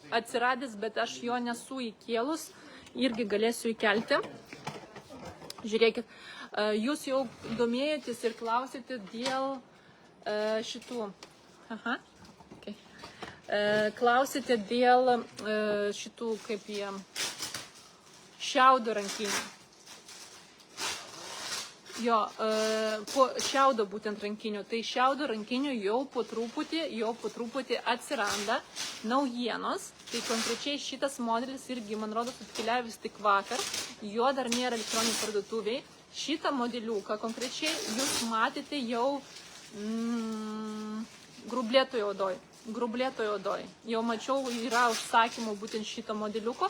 atsiradęs, bet aš jo nesu įkėlus, irgi galėsiu įkelti. Žiūrėkit, jūs jau domėjotės ir klausėte dėl šitų. Klausėte dėl šitų, kaip jie, šiaudo rankinių. Šiaudo būtent rankinių. Tai šiaudo rankinių jau po truputį atsiranda naujienos. Tai konkrečiai šitas modelis irgi, man rodos, atkeliavęs tik vakar. Jo dar nėra elektroniniai parduotuviai. Šitą modeliuką konkrečiai jūs matėte jau grublėtoje odoje. Jau mačiau, yra užsakymų būtent šito modeliuko,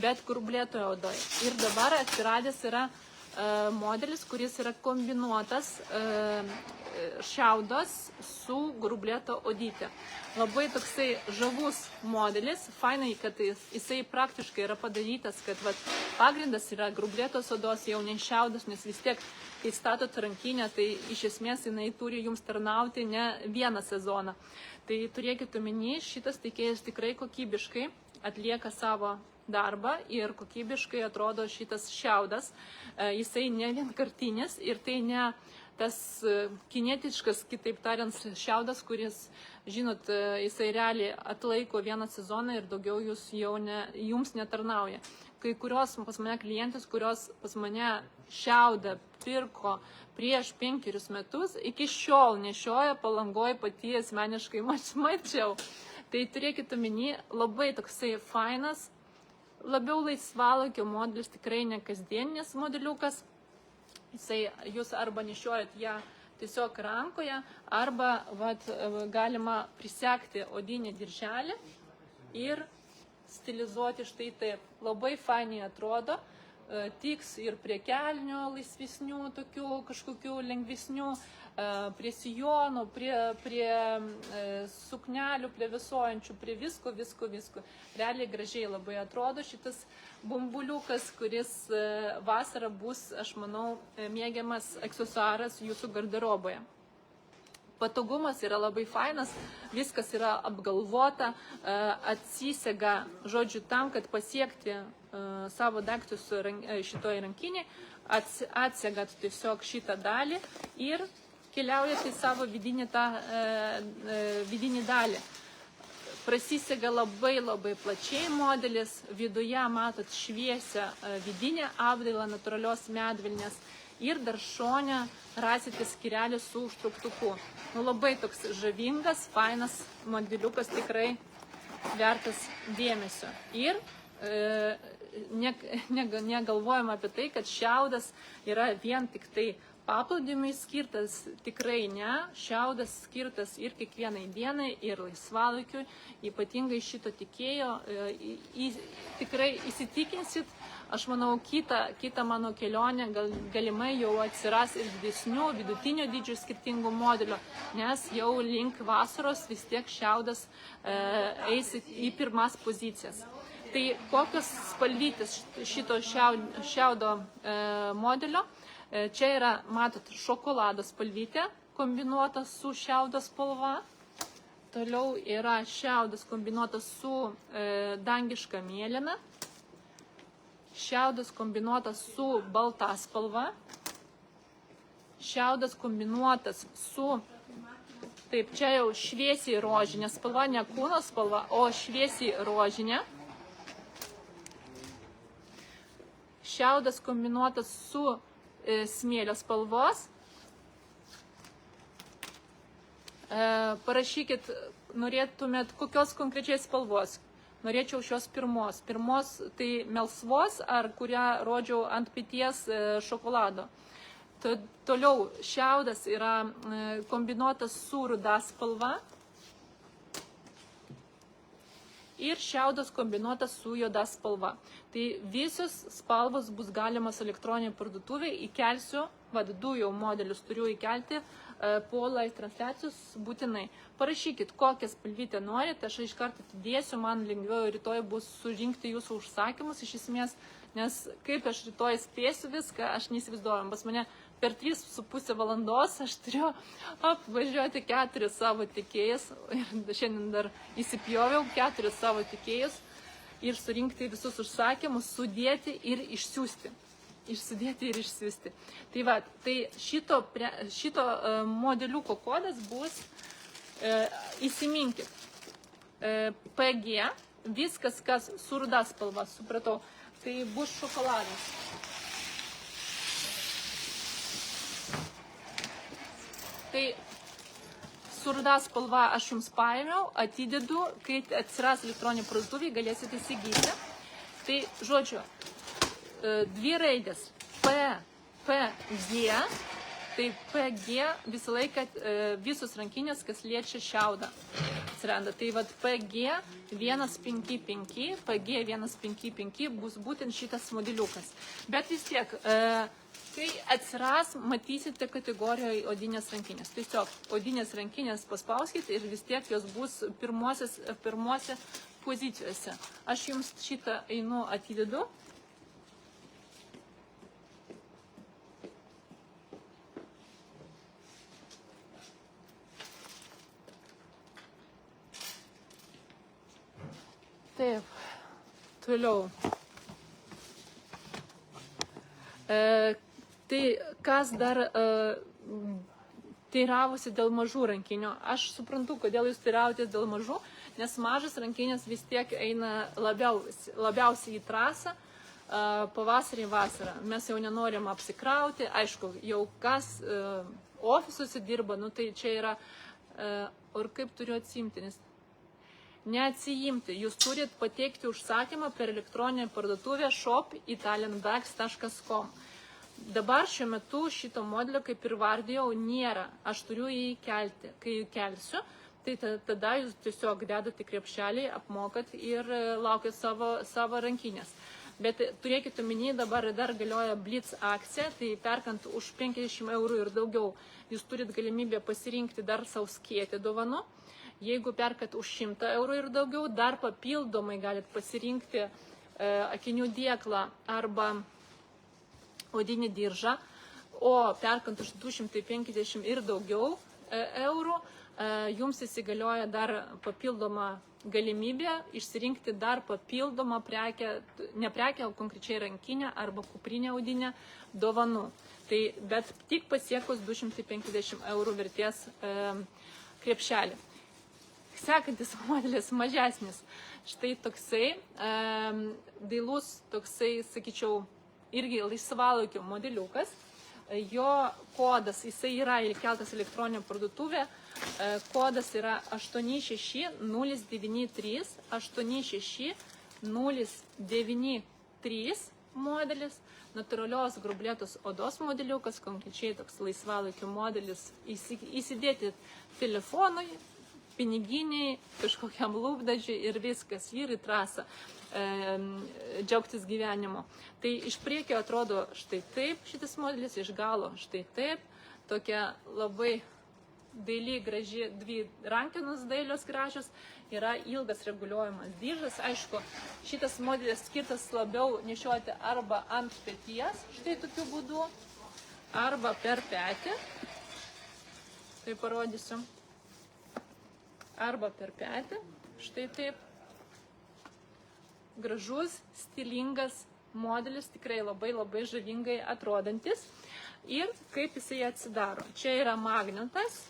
bet grublėtoje odoje. Ir dabar atsiradęs yra modelis, kuris yra kombinuotas šiaudas su grublėto odyte. Labai toksai žavus modelis, fainai, kad jisai praktiškai yra padarytas, kad pagrindas yra grublėtos odos, jau ne šiaudas, nes vis tiek, kai statot rankinę, tai iš esmės jinai turi jums tarnauti ne vieną sezoną. Tai turėkite omeny, šitas tiekėjas tikrai kokybiškai atlieka savo darbą ir kokybiškai atrodo šitas šiaudas. Jisai ne vienkartinis ir tai ne tas kinietiškas, kitaip tariant, šiaudas, kuris žinot, jisai realiai atlaiko vieną sezoną ir daugiau jums netarnauja. Kai kurios pas mane klientės, kurios pas mane šiaudą pirko prieš 5 metus, iki šiol nešioja Palangoj, pati asmeniškai mačiau. Tai turėkite omeny, labai toksai fainas, labiau laisvalaikio modelis, tikrai ne kasdieninis modeliukas. Jūs arba nešiojat ją tiesiog rankoje, arba galima prisegti odinį dirželį ir stilizuoti štai taip. Labai fainiai atrodo, tiks ir prie kelnių laisvesnių, tokių kažkokių lengvesnių, prie sijonų, prie suknelių, prie visuojančių, prie visko. Realiai gražiai labai atrodo šitas bumbuliukas, kuris vasarą bus, aš manau, mėgiamas aksesuaras jūsų garderoboje. Patogumas yra labai fainas, viskas yra apgalvota, atsisega, žodžiu, tam, kad pasiekti savo daiktus šitoj rankinį, atsegat tiesiog šitą dalį ir keliaujate į savo vidinį dalį. Prasisega labai plačiai modelis, viduje matot šviesią vidinę apdailą natūralios medvilnės ir dar šone rasite skyrelį su užtrauktuku. Labai toks žavingas, fainas modeliukas, tikrai vertas dėmesio. Ir negalvojama apie tai, kad šiaudas yra vien tik tai paplūdimiui skirtas, tikrai ne. Šiaudas skirtas ir kiekvienai dienai, ir laisvalaikiui. Ypatingai šito tikėjo, tikrai įsitikinsit. Aš manau, kita mano kelionė galimai jau atsiras ir didesnių, vidutinio dydžio skirtingų modelių, nes jau link vasaros vis tiek šiaudas eis į pirmas pozicijas. Tai kokios spalvytės šito šiaudo modelio? Čia yra, matot, šokolado spalvytė kombinuota su šiaudo spalva. Toliau yra šiaudas kombinuotas su dangiška mėlyna. Šiaudas kombinuotas su balta spalva. Šiaudas kombinuotas su, taip, čia jau šviesiai rožinė spalva, ne kūno spalva, o šviesiai rožinė. Šiaudas kombinuotas su smėlio spalvos. Parašykit, norėtumėt kokios konkrečiai spalvos. Norėčiau šios pirmos. Pirmos tai melsvos, ar kurią rodžiau ant peties šokolado. Toliau šiaudas yra kombinuotas su ruda spalva. Ir šiaudas kombinuotas su juoda spalva. Tai visos spalvos bus galimas elektroniniai parduotuviai. Įkelsiu, du jau modelius turiu įkelti po live transliacijos būtinai. Parašykit, kokią spalvytę norite, aš iš karto atidėsiu, man lengviau rytoj bus surinkti jūsų užsakymus iš esmės, nes kaip aš rytoj spėsiu viską, aš neįsivaizduoju. Pas mane per 3,5 valandos aš turiu apvažiuoti 4 savo tiekėjus, ir šiandien dar įsipjoviau 4 savo tiekėjus ir surinkti visus užsakymus, sudėti ir išsiųsti. Tai va, tai šito modeliuko kodas bus, įsiminkit, PG, viskas, kas su ruda spalva, supratau, tai bus šokoladas. Tai su ruda spalva aš jums paėmiau, atidedu, kai atsiras elektroninė parduotuvė, galėsite įsigyti. Tai, žodžiu, 2 raidės PG, tai PG visą laiką visus rankinės, kas liečia šiaudą atsiranda. Tai vat PG 155, PG 155 bus būtent šitas modeliukas. Bet vis tiek, kai atsiras, matysite kategorijoje odinės rankinės. Tiesiog odinės rankinės paspauskite ir vis tiek jos bus pirmuose pozicijose. Aš jums šitą einu atidedu. Taip, toliau. Tai kas dar teiravosi dėl mažų rankinių. Aš suprantu, kodėl jūs teiravotės dėl mažų, nes mažas rankinės vis tiek eina labiausiai į trasą, pavasarį, vasarą. Mes jau nenorim apsikrauti, aišku, jau kas ofisuose dirba, nu tai čia yra, ir kaip turiu atsimti, nes neatsijimti, jūs turit pateikti užsakymą per elektroninę parduotuvę shop.italianbags.com. Dabar šiuo metu šito modelio, kaip ir vardėjau, nėra, aš turiu jį kelti. Kai jį kelsiu, tai tada jūs tiesiog dedate krepšelį, apmokat ir laukiat savo rankinės. Bet turėkite omeny, dabar dar galioja Blitz akcija, tai perkant už 50 eurų ir daugiau, jūs turit galimybę pasirinkti dar savo skėtį dovanų. Jeigu perkat už 100 eurų ir daugiau, dar papildomai galit pasirinkti akinių dėklą arba odinį diržą, o perkant už 250 ir daugiau eurų, jums įsigalioja dar papildomą galimybę išsirinkti dar papildomą prekę, ne prekę, o konkrečiai rankinę arba kuprinę audinę dovanų. Tai, bet tik pasiekus 250 eurų vertės krepšelį. Sekantis modelis mažesnis. Štai toksai dailus, toksai, sakyčiau, irgi laisvalaikio modeliukas. Jo kodas, jisai yra įkeltas elektroninė parduotuvė. Kodas yra 86093, 86093 modelis, natūralios grublėtos odos modeliukas, konkrečiai toks laisvalaikio modelis, įsidėti telefonui, piniginiai, kažkokiam lūpdažiui ir viskas, ir į trasą džiaugtis gyvenimo. Tai iš priekio atrodo štai taip šitas modelis, iš galo štai taip, tokia labai daili, graži, dvi rankenos dailios gražios, yra ilgas reguliuojamas diržas. Aišku, šitas modelis skirtas labiau nešioti arba ant peties, štai tokiu būdu, arba per petį. Tai parodysiu. Arba per petį, štai taip. Gražus, stilingas modelis, tikrai labai žavingai atrodantis. Ir kaip jisai atsidaro. Čia yra magnetas,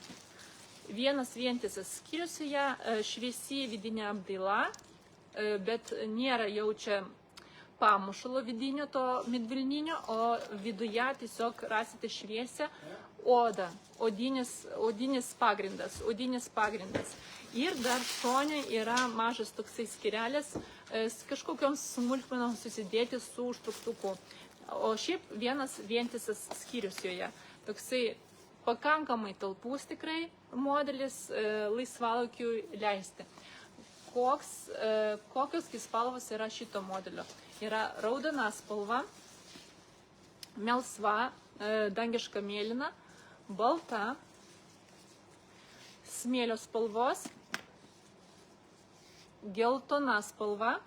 vienas vientisas skyrius, šviesi vidinė apdaila, bet nėra jaučia pamušalo vidinio to medvilninio, o viduje tiesiog rasite šviesią odą, odinis pagrindas. Ir dar šone yra mažas toksai skyrelis, kažkokioms smulkmenoms susidėti su užtruktuku. O šiaip vienas vientisas skyrius joje. Toksai pakankamai talpus tikrai modelis laisvalaikiui leisti. Kokios spalvos yra šito modelio? Yra raudona spalva, melsva, dangiška mėlyna, balta, smėlio spalvos, geltona spalva,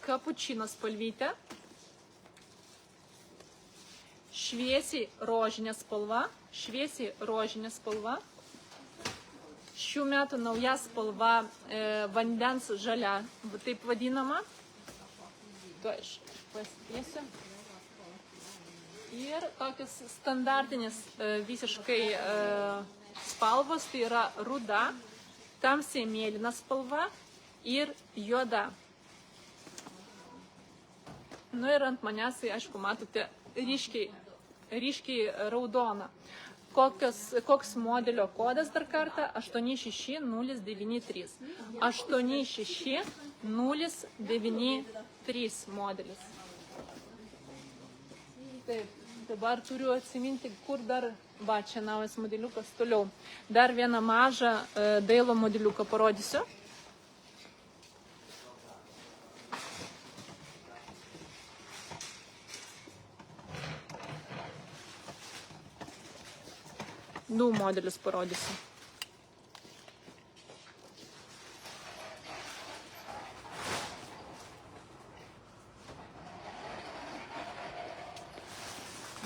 kapučino spalvytė, šviesiai rožinė spalva, šių metų nauja spalva vandens žalia, taip vadinama. Tuo aš pasidėsiu. Ir tokios standartinės visiškai spalvos, tai yra ruda, tamsiai mėlyna spalva ir juoda. Nu ir ant manęs, tai aišku, matote, ryškiai raudona. Koks modelio kodas dar kartą? 86093. 86093 modelis. Taip, dabar turiu atsiminti, kur dar, va, čia naujas modeliukas toliau. Dar vieną mažą dailo modeliuką parodysiu. Du modelius parodysiu.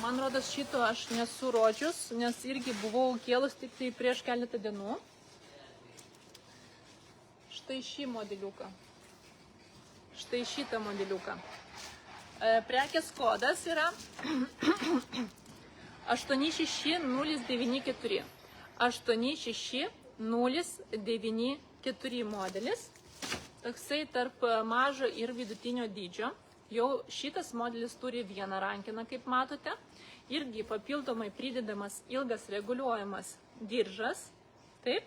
Man rodos, šito aš nesu rodžius, nes irgi buvau kėlus tik tai prieš keletą dienų. Štai šį modeliuką. Štai šitą modeliuką. Prekės kodas yra 86094. 86094 modelis. Toksai tarp mažo ir vidutinio dydžio. Jau šitas modelis turi vieną rankeną, kaip matote. Irgi papildomai pridedamas ilgas reguliuojamas diržas. Taip.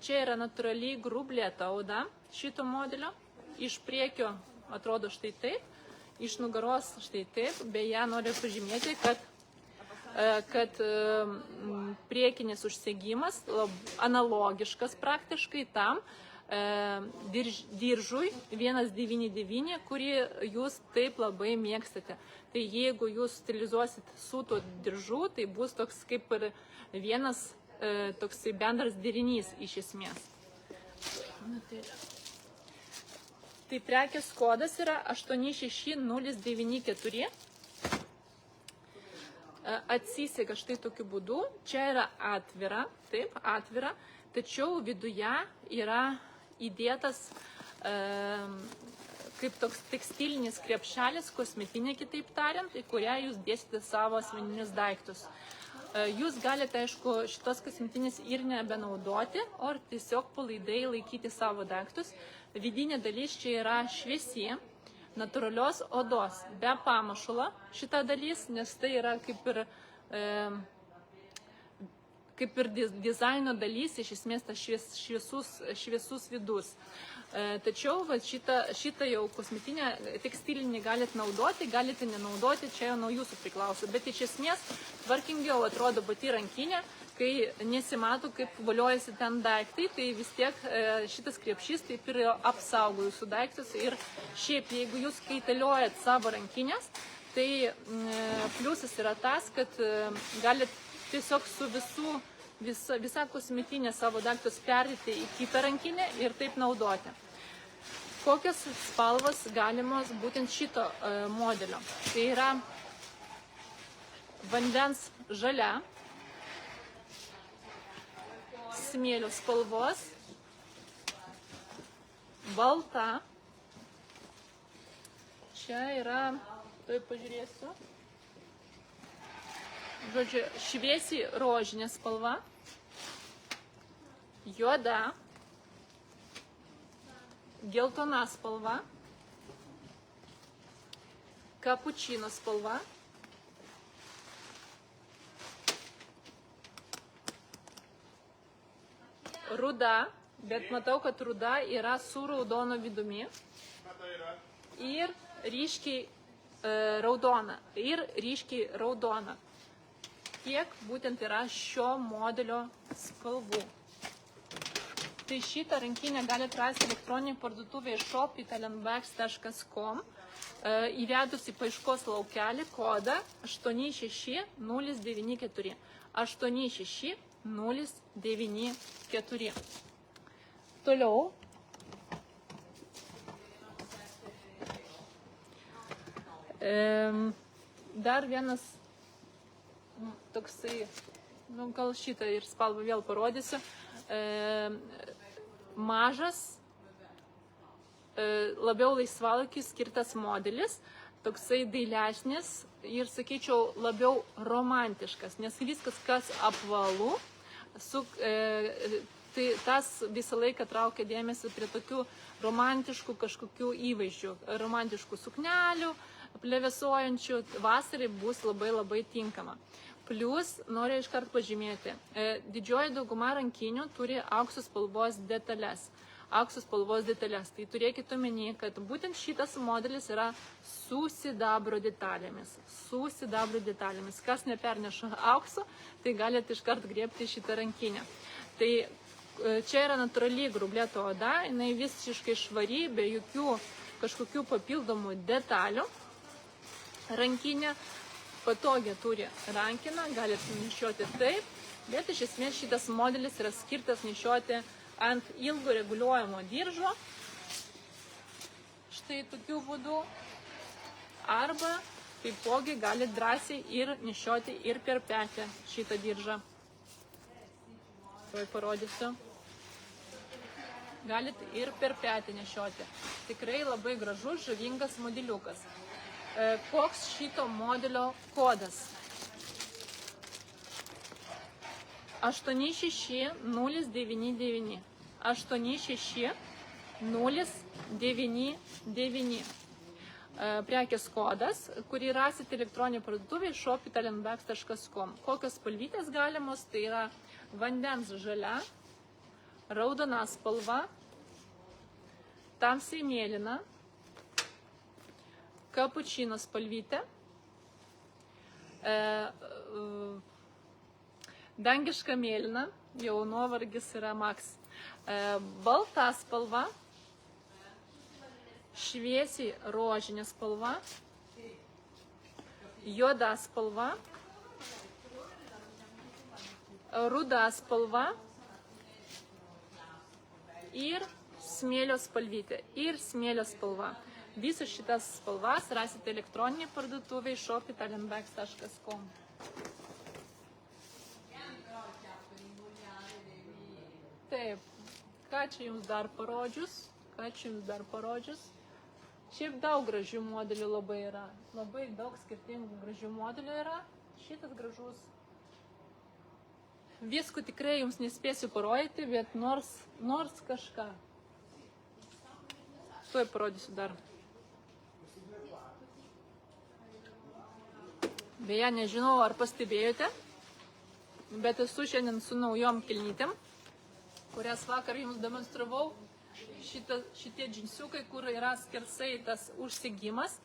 Čia yra natūraliai grublėta oda šito modelio. Iš priekio atrodo štai taip. Iš nugaros štai taip. Beje, noriu pažymėti, kad priekinis užsegimas analogiškas praktiškai tam diržui 199, kurį jūs taip labai mėgstate. Tai jeigu jūs stilizuosit su tuo diržu, tai bus toks kaip ir vienas toksai bendras derinys iš esmės. Tai prekės kodas yra 86094. Atsisega štai tokiu būdu. Čia yra atvira, taip, atvira, tačiau viduje yra įdėtas kaip toks tekstilinis krepšelis, kosmetinė kitaip tariant, į kurią jūs dėsite savo asmeninius daiktus. Jūs galite, aišku, šitos kosmetinės ir nebenaudoti, o tiesiog palaidai laikyti savo daiktus. Vidinė dalis čia yra šviesi, natūralios odos, be pamašulo šita dalis, nes tai yra kaip ir dizaino dalis, iš esmės tas šviesus vidus. Tačiau šitą jau kosmetinę tekstilinį galite naudoti, galite nenaudoti, čia jau nuo jūsų priklauso. Bet iš esmės tvarkingiau atrodo pati rankinė, kai nesimato, kaip voliojasi ten daiktai, tai vis tiek šitas krepšys taip ir apsaugo jūsų daiktus. Ir šiaip, jeigu jūs kaitaliojat savo rankinės, tai pliusas yra tas, kad galite tiesiog su visą kosmetinę savo daiktus perdėti į kitą rankinę ir taip naudoti. Kokios spalvos galimos būtent šito modelio? Tai yra vandens žalia, smėlio spalvos, balta. Čia yra, tuoj pažiūrėsiu. Žodžiu, šviesiai rožinė spalva, juoda, geltona spalva, kapučino spalva, ruda, bet matau, kad ruda yra su raudono vidumi ir ryškiai raudona. Tiek būtent yra šio modelio spalvų. Tai šitą rankinę galite rasti elektroninėje parduotuvėje shop.italianbags.com įvedus į paieškos laukelį kodą 86094. 86094. Toliau. Dar vienas toksai, gal šitą ir spalvą vėl parodysiu, mažas, labiau laisvalaikiui skirtas modelis, toksai dailesnis ir, sakyčiau, labiau romantiškas, nes viskas, kas apvalu, tai tas visą laiką traukia dėmesį prie tokių romantiškų kažkokių įvaizdžių, romantiškų suknelių, plevėsuojančių, vasarai bus labai tinkama. Plius, noriu iškart pažymėti, didžioji dauguma rankinių turi aukso spalvos detalės. Tai turėkite omeny, kad būtent šitas modelis yra su sidabro detalėmis. Kas neperneša aukso, tai galite iškart griebti šitą rankinę. Tai čia yra natūraliai grublėta oda, jinai visiškai švari, be jokių kažkokių papildomų detalių. Rankinė patogiai turi rankiną, galite nešioti taip, bet iš esmės šitas modelis yra skirtas nešioti ant ilgo reguliuojamo diržo, štai tokiu būdu, arba taipogi galite drąsiai ir nešioti ir per petį šitą diržą. Tuoj parodysiu. Galite ir per petį nešioti. Tikrai labai gražus, žavingas modeliukas. Koks šito modelio kodas? 86099. 86099. Prekės kodas, kurį rasite elektroninėje parduotuvėje shop.italianbags.com. Kokios spalvytės galimos, tai yra vandens žalia, raudona spalva, tamsiai mėlyna, kapučino spalvytė, dangiška mėlyna, jau nuovargis yra maks, balta spalva, šviesiai rožinė spalva, juoda spalva, ruda spalva ir smėlio spalvytė. Visas šitas spalvas rasite elektroninėje parduotuvėje shop.italianbags.com. Taip, ką čia jums dar parodžius? Šiaip daug gražių modelių labai yra. Labai daug skirtingų gražių modelių yra. Šitas gražus. Visko tikrai jums nespėsiu parodyti, bet nors kažką. Tuoj parodysiu dar. Beje, nežinau, ar pastebėjote, bet esu šiandien su naujom kelnytėm, kurias vakar jums demonstravau. Šitie džinsiukai, kur yra skersai tas užsegimas,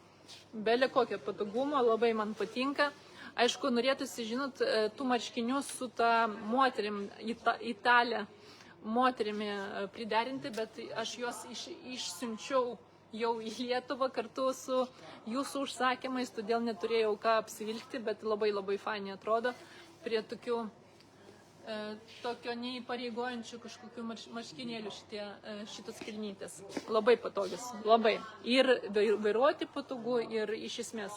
belė kokio patogumo, labai man patinka. Aišku, norėtųsi, žinot, tų marškinių su ta moterim, italė moterimi priderinti, bet aš juos išsiunčiau jau į Lietuvą kartu su jūsų užsakymais, todėl neturėjau ką apsivilkti, bet labai fainiai atrodo prie tokio neįpareigojančių kažkokių marškinėlių šitos kelnytės. Labai patogios, labai. Ir vairuoti patogu, ir iš esmės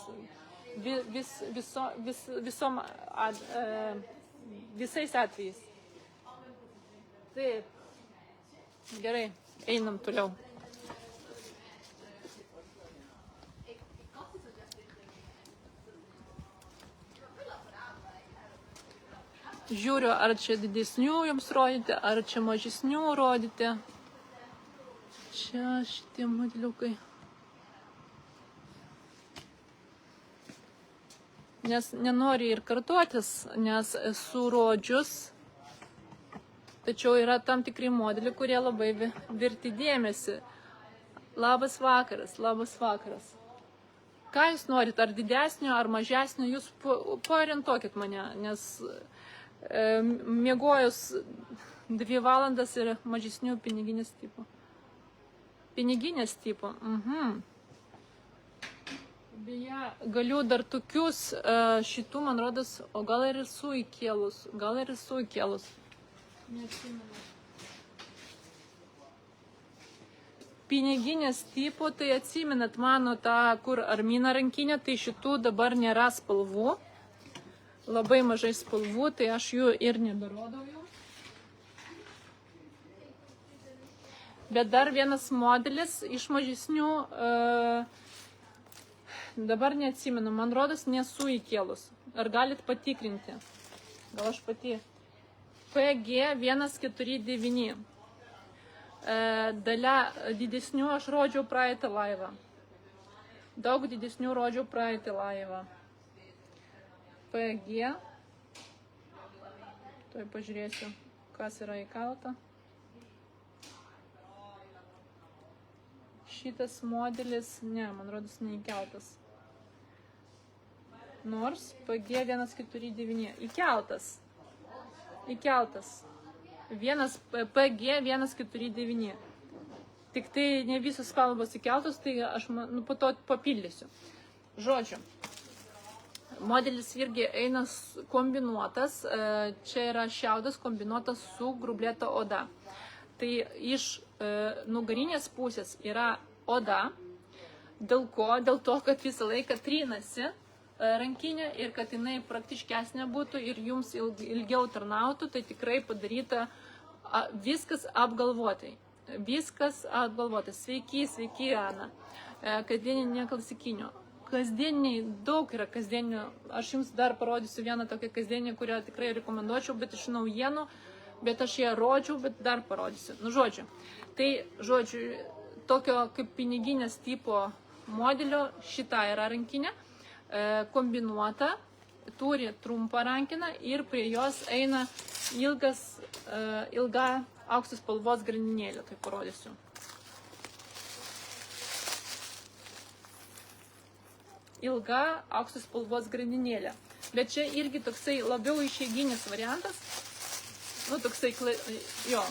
visais atvejais. Taip. Gerai, einam toliau. Žiūriu, ar čia didesnių jums rodyti, ar čia mažesnių rodyti. Čia šitie modeliukai. Nes nenori ir kartuotis, nes esu rodžius. Tačiau yra tam tikri modeliai, kurie labai verti dėmesį. Labas vakaras. Ką jūs norit, ar didesnio, ar mažesnio, jūs paorientuokit mane, nes miegojus 2 valandas ir mažesnių piniginės tipo. Beje, galiu dar tokius šitų, man rodos, o gal ir esu įkėlus. Neatsimenu. Piniginės tipo, tai atsimenat mano tą, kur Armina rankinė, tai šitų dabar nėra spalvų. Labai mažai spalvų, tai aš jų ir neberodau jau. Bet dar vienas modelis iš mažesnių, dabar neatsimenu, man rodos nesu įkėlus. Ar galit patikrinti? Gal aš pati. PG149. Dalia didesnių aš rodžiau praeitą laivą. Daug didesnių rodžiau praeitą laivą. PG. Tuoj pažiūrėsiu, kas yra įkalta. Šitas modelis, ne, man rodos, neįkeltas. Nors PG149. Įkeltas. PG149. Tik tai ne visos spalvos įkeltos, tai aš po to papildysiu. Žodžiu. Modelis irgi eina kombinuotas, čia yra šiaudas kombinuotas su grublėta oda. Tai iš nugarinės pusės yra oda, dėl ko? Dėl to, kad visą laiką trinasi rankinė ir kad jinai praktiškesnė būtų ir jums ilgiau tarnautų, tai tikrai padaryta viskas apgalvotai. Sveiki, Ana. Kasdieninė klasikinio. kasdieniai, daug yra kasdienių. Aš jums dar parodysiu vieną tokią kasdienį, kurią tikrai rekomenduočiau, bet iš naujienų, bet aš ją rodžiau, bet dar parodysiu. Nu, žodžiu. Tai, žodžiu, tokio kaip piniginės tipo modelio šita yra rankinė, kombinuota, turi trumpą rankiną ir prie jos eina ilga aukso spalvos grandinėlė, tai parodysiu. Ilga aukso spalvos grandinėlė. Bet čia irgi toksai labiau išeiginis variantas, nu toksai, jo,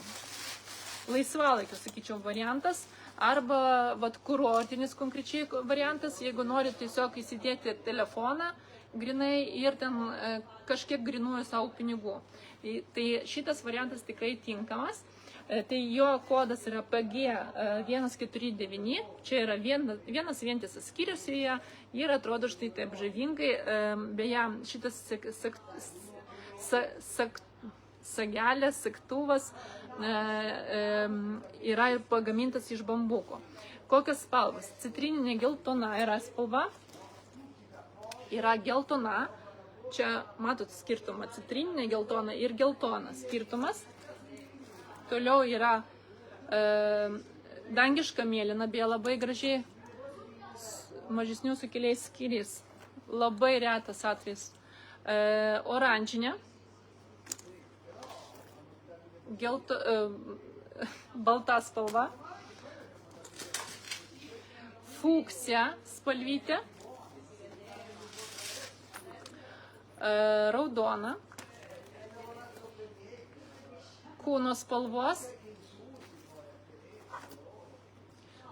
laisvalaikio, sakyčiau, variantas, arba vat, kurortinis konkrečiai variantas, jeigu nori tiesiog įsidėti telefoną grinai ir ten kažkiek grinųjų savo pinigų. Tai šitas variantas tikrai tinkamas. Tai jo kodas yra PG149, čia yra vienas vientisas skyrius ir atrodo štai taip žavingai. Beje, šitas sagelės, segtuvas yra ir pagamintas iš bambuko. Kokios spalvos? Citrininė geltona yra spalva, yra geltona, čia matot skirtumą, citrininė geltona ir geltona skirtumas. Toliau yra dangiška mėlyna, beje labai gražiai mažesnių sukeliais skyriais, labai retas atvejis. Oranžinė, balta spalva, fuksija spalvytė, raudona, kūno spalvos,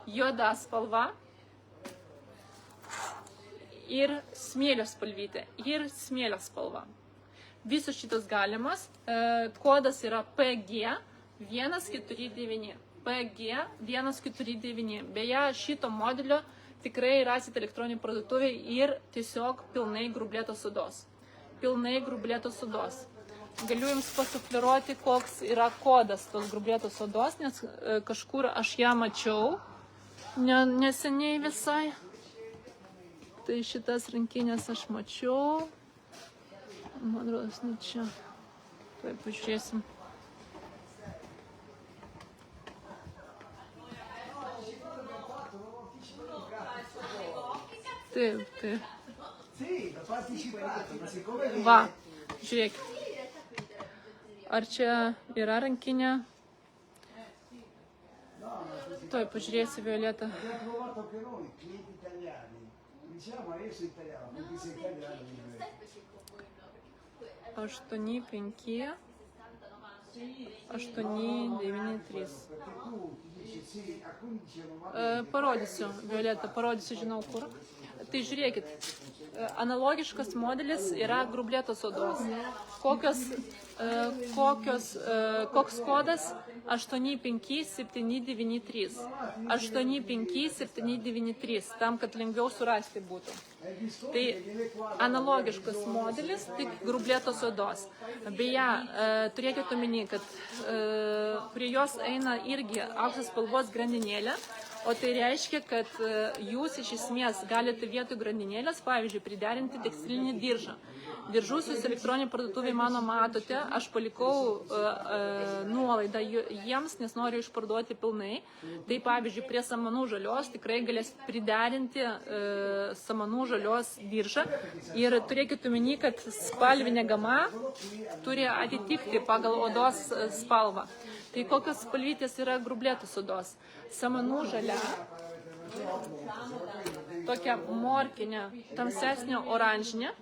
juoda spalva ir smėlio spalvytė ir smėlio spalva. Visos šitos galimas, kodas yra PG149. PG149. Beje, šito modelio tikrai rasite elektroninį parduotuvę ir tiesiog pilnai grublėtos odos. Pilnai grublėtos odos. Galiu jums pasufliruoti, koks yra kodas tos grublėtos odos, nes kažkur aš ją mačiau, neseniai visai. Tai šitas rankinės aš mačiau. Man rodos, ne čia. Taip, pažiūrėsim. Taip, taip. Va, žiūrėkit. Ar čia yra rankinė? Tuoj pažiūrėsiu, Violeta. 8,5, 8,9,3. Parodysiu, Violeta, parodysiu, žinau kur. Tai žiūrėkit, analogiškas modelis yra grublėtos odos. Koks kodas? 85793. 85793, tam, kad lengviau surasti būtų. Tai analogiškas modelis, tik grublėtos odos. Beje, turėkite omeny, kad prie jos eina irgi auksos spalvos grandinėlė, o tai reiškia, kad jūs iš esmės galite vietoj grandinėlės, pavyzdžiui, priderinti tekstilinį diržą. Diržus jūs elektroninėje parduotuvėje mano matote, aš palikau nuolaidą jiems, nes noriu išparduoti pilnai. Tai pavyzdžiui, prie samanų žalios tikrai galės priderinti samanų žalios diržą. Ir turėkite omeny, kad spalvinė gama turi atitikti pagal odos spalvą. Tai kokios spalvytės yra grublėtos odos? Samanų žalia, tokia morkinė, tamsesnė oranžinė,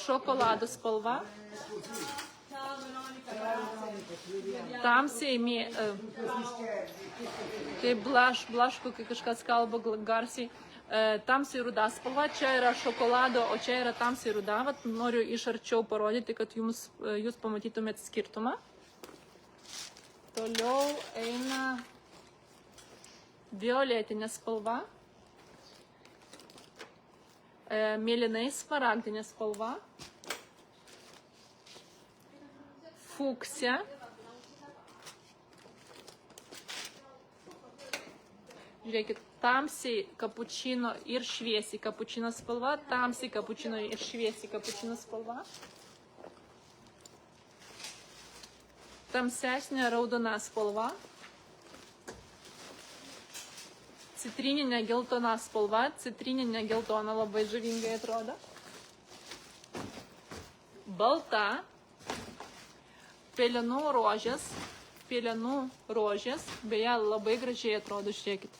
šokolado spalva, tamsiai, tai blaško, kai kažkas kalba garsiai, tamsiai ruda spalva, čia yra šokolado, o čia yra tamsiai ruda. Noriu iš arčiau parodyti, kad jūs pamatytumėt skirtumą. Toliau eina violetinė spalva, mėlynai smaragdinė spalva, fuksija. Žiūrėkit, tamsiai kapučino ir šviesiai kapučino spalva, tamsiai kapučino ir šviesiai kapučino spalva. Tamsesnė raudona spalva. Citrininė geltona spalva, citrininė geltona labai žavingai atrodo. Balta. Pelenų rožės, beje, labai gražiai atrodo, žiūrėkit.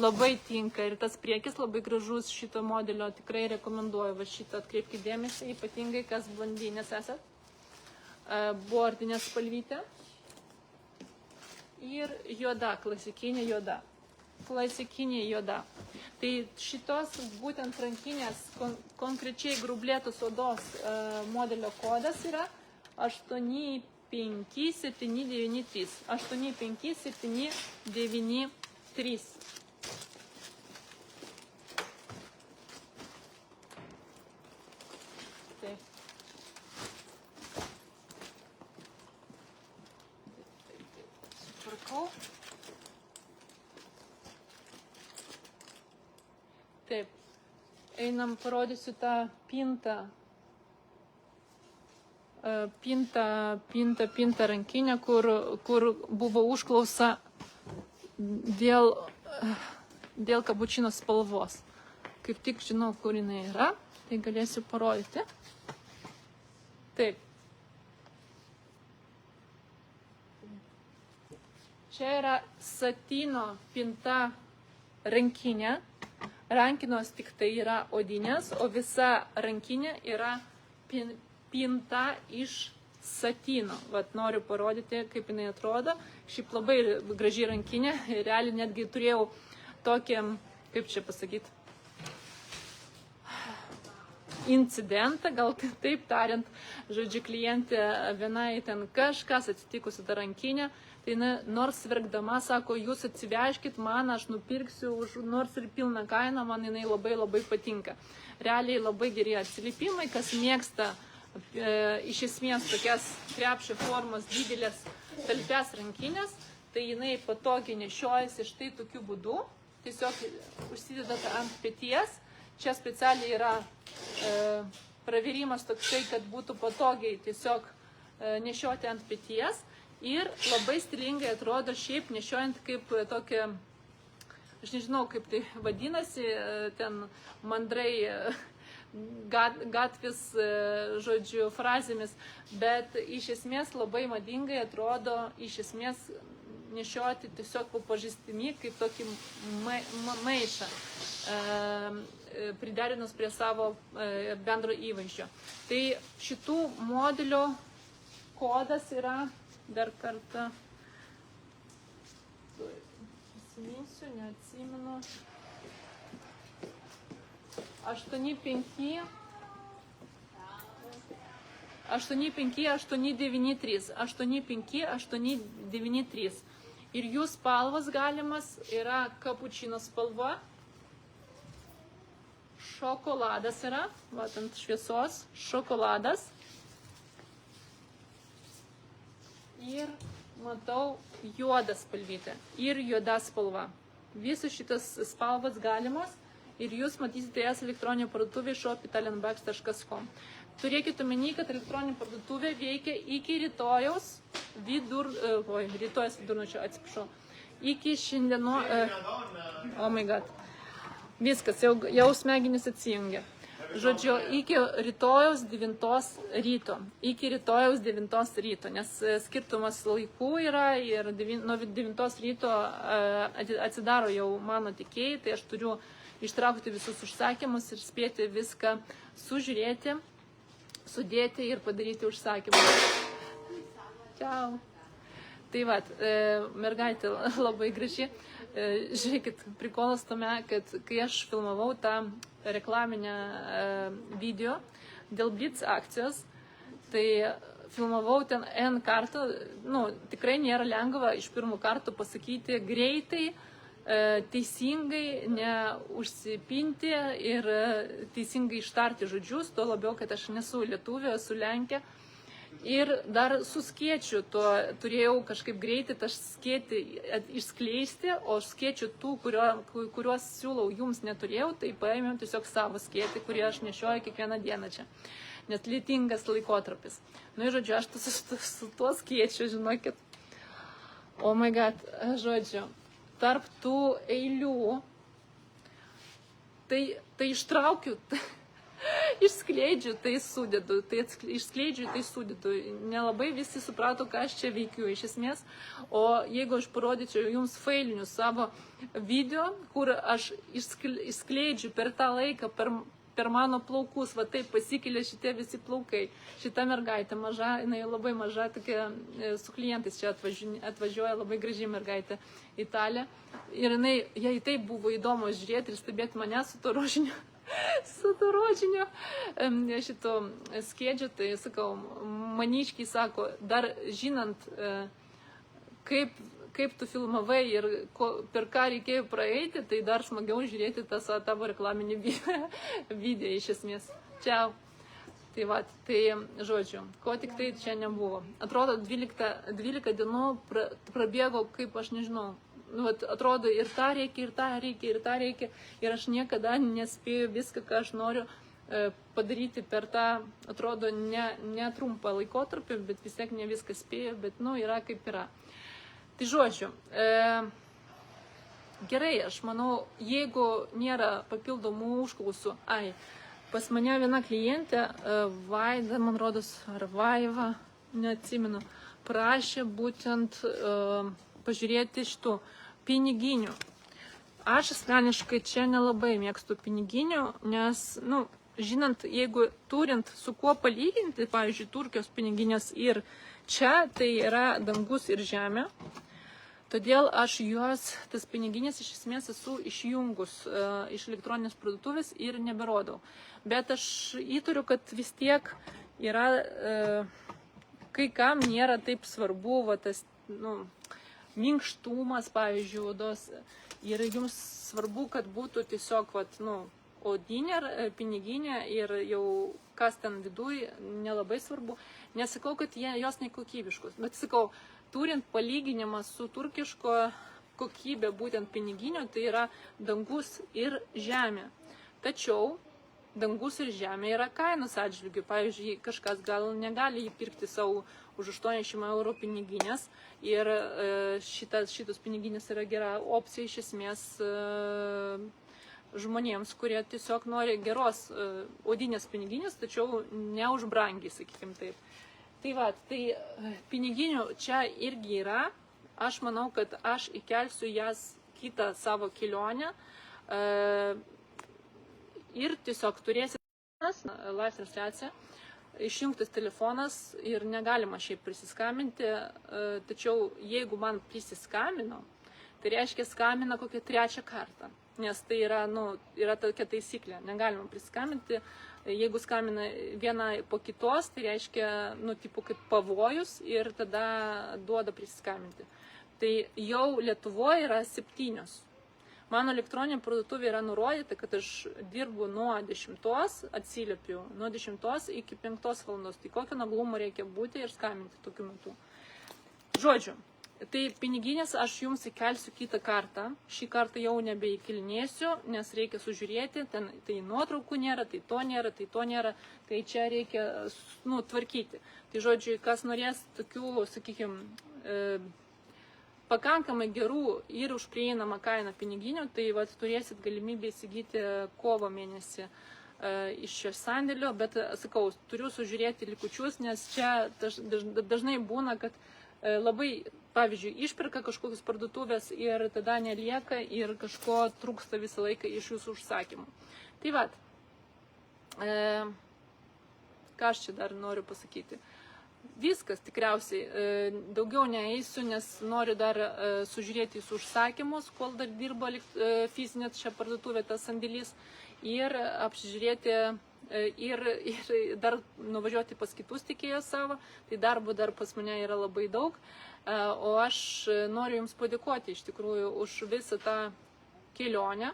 Labai tinka ir tas priekis labai gražus šito modelio, tikrai rekomenduoju, va šitą atkreipkite dėmesį, ypatingai kas blondinės esat. Bordinė spalvytė. Ir juoda, klasikinė juoda. Klasikinė juoda. Tai šitos būtent rankinės konkrečiai grublėtos odos modelio kodas yra 85793. 85793. Taip. Supirkau. Taip. Einam, parodysiu tą pintą. Pinta rankinė, kur buvo užklausa dėl kapučino spalvos. Kaip tik žinau, kur jinai yra, tai galėsiu parodyti. Taip. Čia yra satino pinta rankinė. Rankinos tik tai yra odinės, o visa rankinė yra pinta iš satino. Vat noriu parodyti, kaip jinai atrodo. Šiaip labai graži rankinė. Realiai netgi turėjau tokį, kaip čia pasakyti, incidentą, gal taip tariant, žodžiu, klientė vienai ten kažkas atsitiko su ta rankinė. Tai nors verkdama sako, jūs atsivežkit man, aš nupirksiu už nors ir pilną kainą, man jinai labai labai patinka. Realiai labai geri atsiliepimai, kas mėgsta iš esmės tokias krepšio formos didelės talpias rankinės, tai jinai patogiai nešiojasi štai tokiu būdu, tiesiog užsidedate ant peties, čia specialiai yra pravėrimas toksai, kad būtų patogiai tiesiog nešioti ant peties ir labai stilingai atrodo šiaip nešiojant kaip tokia, aš nežinau kaip tai vadinasi, ten mandrai gatvės, žodžiu, frazėmis, bet iš esmės labai madingai atrodo iš esmės nešioti tiesiog po pažastimi kaip tokį maišą, priderinus prie savo bendro įvaizdžio. Tai šitų modelio kodas yra, dar kartą, prisiminsiu, neatsimenu, 85893. 85893. Ir jų spalvas galimas yra kapučino spalva, šokoladas yra, matant šviesos, šokoladas. Ir matau juodą spalvytę ir juoda spalva. Visos šitas spalvas galimos. Ir jūs matysite jas elektroninė parduotuvė shop.italianbags.com. Turėkite omeny, kad elektroninė parduotuvė veikia iki rytojaus vidurnačio, atsiprašau. Iki šiandieno, oh my god, viskas, jau smegenys atsijungia. Žodžiu, iki rytojaus 9 ryto. Iki rytojaus 9 ryto, nes skirtumas laikų yra ir nuo 9 ryto atsidaro jau mano tikėjai, tai aš turiu ištraukti visus užsakymus ir spėti viską sužiūrėti, sudėti ir padaryti užsakymus. Čiau. Tai vat, mergaitė labai graži. Žiūrėkit, prikolas tame, kad kai aš filmavau tą reklaminę video dėl Blitz akcijos, tai filmavau ten N kartų, tikrai nėra lengva iš pirmų kartų pasakyti greitai, teisingai, neužsipinti ir teisingai ištarti žodžius, tuo labiau, kad aš nesu lietuvė, esu lenkė. Ir dar su skėčiu turėjau kažkaip greitai tą skėtį išskleisti, o skėčių tų, kuriuos siūlau, jums neturėjau, tai paėmiau tiesiog savo skėtį, kurį aš nešioju kiekvieną dieną čia. Nes lietingas laikotarpis. Nu ir žodžiu, aš su tuo skėčiu, žinokit, oh my god, žodžiu, tarp tų eilių, tai ištraukiu, išskleidžiu, tai sudedu, išskleidžiu, tai sudedu. Nelabai visi suprato, ką aš čia veikiu iš esmės. O jeigu aš parodyčiau jums failinius savo video, kur aš išskleidžiu per tą laiką, per mano plaukus, va taip pasikelia šitie visi plaukai. Šita mergaitė maža, jinai labai maža, tokia su klientais čia atvažiuoja, labai graži mergaitė Italija. Ir jai taip buvo įdomu žiūrėti ir stebėti mane su to rožiniu. Su to rožiniu šito skėdžiu, tai sakau, maniškiai sako, dar žinant, kaip tu filmavai ir per ką reikėjo praeiti, tai dar smagiau žiūrėti tą tavo reklaminį video iš esmės. Čiau. Tai va, tai žodžiu, ko tik tai čia nebuvo. Atrodo, 12 dienų prabėgo, kaip aš nežinau. Nu, atrodo, ir tą reikia, ir tą reikia, ir tą reikia. Ir aš niekada nespėju viską, ką aš noriu padaryti per tą, atrodo, ne trumpą laikotarpį, bet vis tiek ne viską spėju, bet, nu, yra kaip yra. Tai žodžiu, gerai, aš manau, jeigu nėra papildomų užklausų, pas mane viena klientė, Vaida, man rodos, ar Vaiva, neatsimenu, prašė būtent pažiūrėti šitų piniginių. Aš asmeniškai čia nelabai mėgstu piniginių, nes, nu, žinant, jeigu turint su kuo palyginti, pavyzdžiui, Turkijos piniginės ir čia, tai yra dangus ir žemė. Todėl aš tas piniginės iš esmės esu išjungus iš elektroninės parduotuvės ir neberodau. Bet aš įtariu, kad vis tiek yra, kai kam nėra taip svarbu, va, tas, nu, minkštumas, pavyzdžiui, odos. Ir jums svarbu, kad būtų tiesiog, vat, nu, odinė, piniginė ir jau kas ten viduj, nelabai svarbu. Nesakau, kad jos nekokybiškos, bet sakau, turint palyginimą su turkiško kokybė būtent piniginio, tai yra dangus ir žemė. Tačiau dangus ir žemė yra kainos atžvilgių. Pavyzdžiui, kažkas gal negali įpirkti savo už 80 eurų piniginės ir šitos piniginės yra gera opcija iš esmės žmonėms, kurie tiesiog nori geros odinės piniginės, tačiau ne už brangiai, sakykim taip. Tai va, tai piniginių čia irgi yra. Aš manau, kad aš įkelsiu jas kitą savo kelionę ir tiesiog turėsit live transliaciją, išjungtas telefonas ir negalima šiaip prisiskambinti, tačiau jeigu man prisiskambino, tai reiškia skambina kokią 3 kartą, nes tai yra, nu, yra tokia taisyklė, negalima prisiskambinti, jeigu skambina viena po kitos, tai reiškia, nu, tipo kaip pavojus ir tada duoda prisiskambinti. Tai jau Lietuvoje yra 7. Mano elektroninė parduotuvė yra nurodyta, kad aš dirbu nuo 10, atsiliepiu nuo 10 iki 5 valandos. Tai kokio naglumo reikia būti ir skambinti tokiu metu. Žodžiu, tai piniginės aš jums įkelsiu kitą kartą. Šį kartą jau nebeįkilinėsiu, nes reikia sužiūrėti. Tai nuotraukų nėra, tai to nėra, tai to nėra. Tai čia reikia, nu, tvarkyti. Tai žodžiu, kas norės tokių, sakykime, pakankamai gerų ir už prieinamą kainą piniginių, tai vat, turėsit galimybę įsigyti kovo mėnesį iš šio sandėlio, bet, sakau, turiu sužiūrėti likučius, nes čia dažnai būna, kad labai, pavyzdžiui, išperka kažkokius parduotuvės ir tada nelieka ir kažko trūksta visą laiką iš jūsų užsakymų. Tai vat, ką aš čia dar noriu pasakyti. Viskas tikriausiai, daugiau neeisiu, nes noriu dar sužiūrėti jūsų užsakymus, kol dar dirba fizinė čia parduotuvė, tas sandėlys, ir apžiūrėti ir dar nuvažiuoti pas kitus tiekėjus savo, tai darbo dar pas mane yra labai daug, o aš noriu jums padėkoti iš tikrųjų už visą tą kelionę,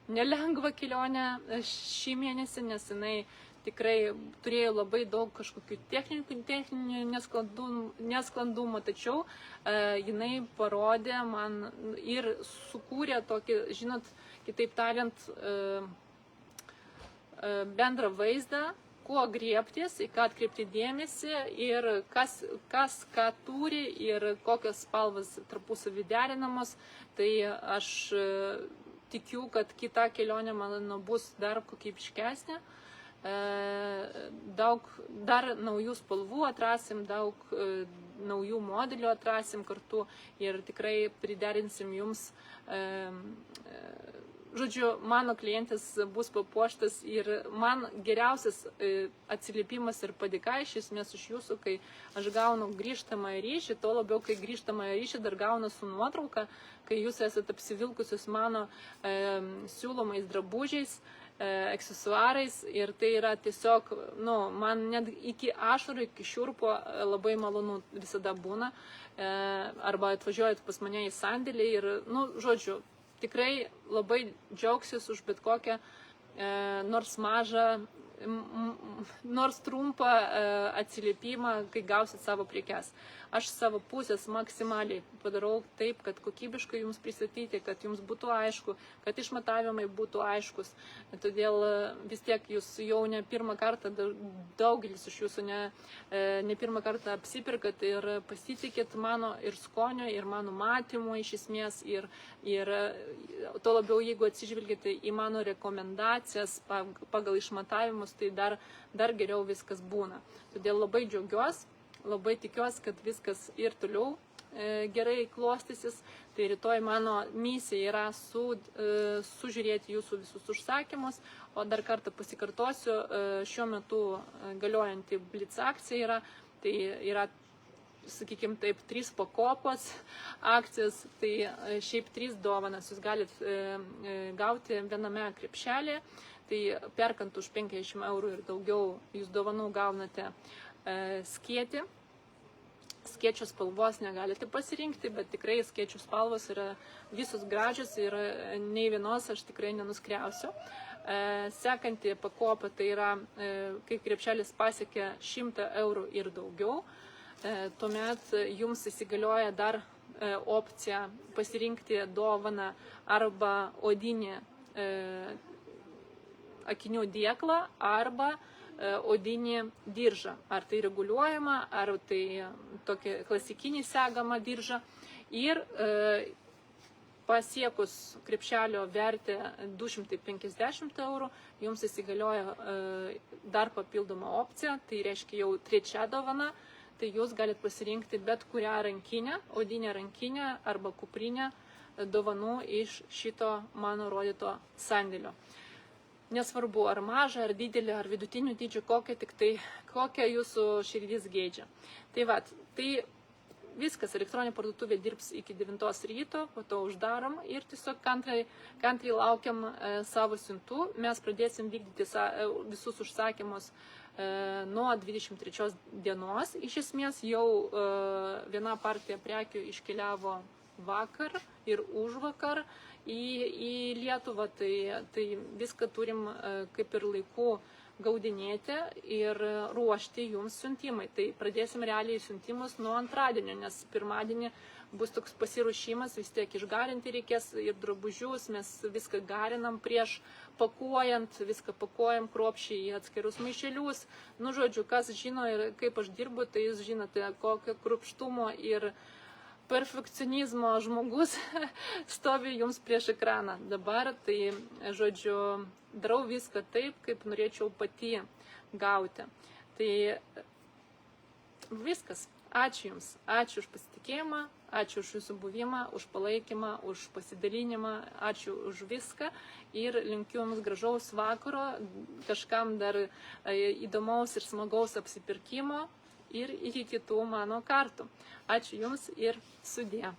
nelengvą kelionę šį mėnesį, nes jinai tikrai turėjo labai daug kažkokių techninių nesklandumų, tačiau jinai parodė man ir sukūrė tokį, žinot, kitaip tariant, bendrą vaizdą, kuo griebtis, į ką atkreipti dėmesį ir kas ką turi ir kokios spalvos tarpusavy derinamos. Tai aš tikiu, kad kita kelionė mano bus dar kokybiškesnė. Dar naujų spalvų atrasim, daug naujų modelių atrasim kartu ir tikrai priderinsim jums. Žodžiu, mano klientas bus papuoštas ir man geriausias atsiliepimas ir padėka iš esmės iš jūsų, kai aš gaunu grįžtamąjį ryšį, to labiau, kai grįžtamąjį ryšį dar gaunu su nuotrauka, kai jūs esate apsivilkusius mano siūlomais drabužiais, aksesuarais ir tai yra tiesiog, man net iki ašarų, iki šiurpo labai malonu visada būna, arba atvažiuojat pas mane į sandėlį ir, žodžiu, tikrai labai džiaugsiuos už bet kokią nors mažą, nors trumpą atsiliepimą, kai gausit savo prekes. Aš savo pusės maksimaliai padarau taip, kad kokybiškai jums pristatyti, kad jums būtų aišku, kad išmatavimai būtų aiškus. Todėl vis tiek jūs jau ne pirmą kartą, daugelis iš jūsų ne pirmą kartą apsipirkat ir pasitikėt mano ir skonio, ir mano matymu iš esmės. Ir to labiau, jeigu atsižvelgite į mano rekomendacijas pagal išmatavimus, tai dar geriau viskas būna. Todėl labai džiaugiuosi. Labai tikiuosi, kad viskas ir toliau gerai klostysis. Tai rytoj mano misija yra sužiūrėti jūsų visus užsakymus, o dar kartą pasikartosiu, šiuo metu galiojanti Blitz akcija yra, tai yra, sakykime taip, 3 pakopos akcijos, tai šiaip 3 dovanas jūs galite gauti viename krepšelėje, tai perkant už 50 eurų ir daugiau jūs dovanų gaunate skėtį. Skėčio spalvos negalite pasirinkti, bet tikrai skėčių spalvos yra visos gražios ir nei vienos aš tikrai nenuskriausiu. Sekanti pakopa tai yra, kai krepšelis pasiekia 100 eurų ir daugiau, tuomet jums įsigalioja dar opcija pasirinkti dovaną arba odinį akinių dėklą arba odinį diržą. Ar tai reguliuojama, ar tai tokia klasikinį segamą diržą. Ir pasiekus krepšelio vertę 250 eurų, jums įsigalioja dar papildoma opcija, tai reiškia jau 3 dovana, tai jūs galite pasirinkti bet kurią rankinę, odinę rankinę arba kuprinę dovanų iš šito mano rodyto sandėlio. Nesvarbu, ar mažą, ar didelį, ar vidutinių dydžių, kokią jūsų širdis geidžia. Tai viskas, elektroninė parduotuvė dirbs iki 9 ryto, po to uždarom ir tiesiog kantriai laukiam savo siuntų. Mes pradėsim vykdyti visus užsakymus nuo 23 dienos. Iš esmės jau viena partija prekių iškeliavo vakar ir užvakar į Lietuvą, tai viską turim kaip ir laiku gaudinėti ir ruošti jums siuntimai. Tai pradėsim realiai siuntimus nuo antradienio, nes pirmadienį bus toks pasiruošimas, vis tiek išgarinti reikės ir drabužius, mes viską garinam prieš pakuojant, viską pakuojam kruopščiai į atskirus maišelius. Žodžiu, kas žino ir kaip aš dirbu, tai jūs žinote, kokio kruopštumo ir perfekcionizmo žmogus stovi jums prieš ekraną. Dabar tai, žodžiu, darau viską taip, kaip norėčiau pati gauti. Tai viskas. Ačiū Jums. Ačiū už pasitikėjimą, ačiū už Jūsų buvimą, už palaikymą, už pasidalinimą, ačiū už viską ir linkiu Jums gražaus vakaro, kažkam dar įdomaus ir smagaus apsipirkimo ir iki kitų mano kartų. Ačiū Jums ir sudie.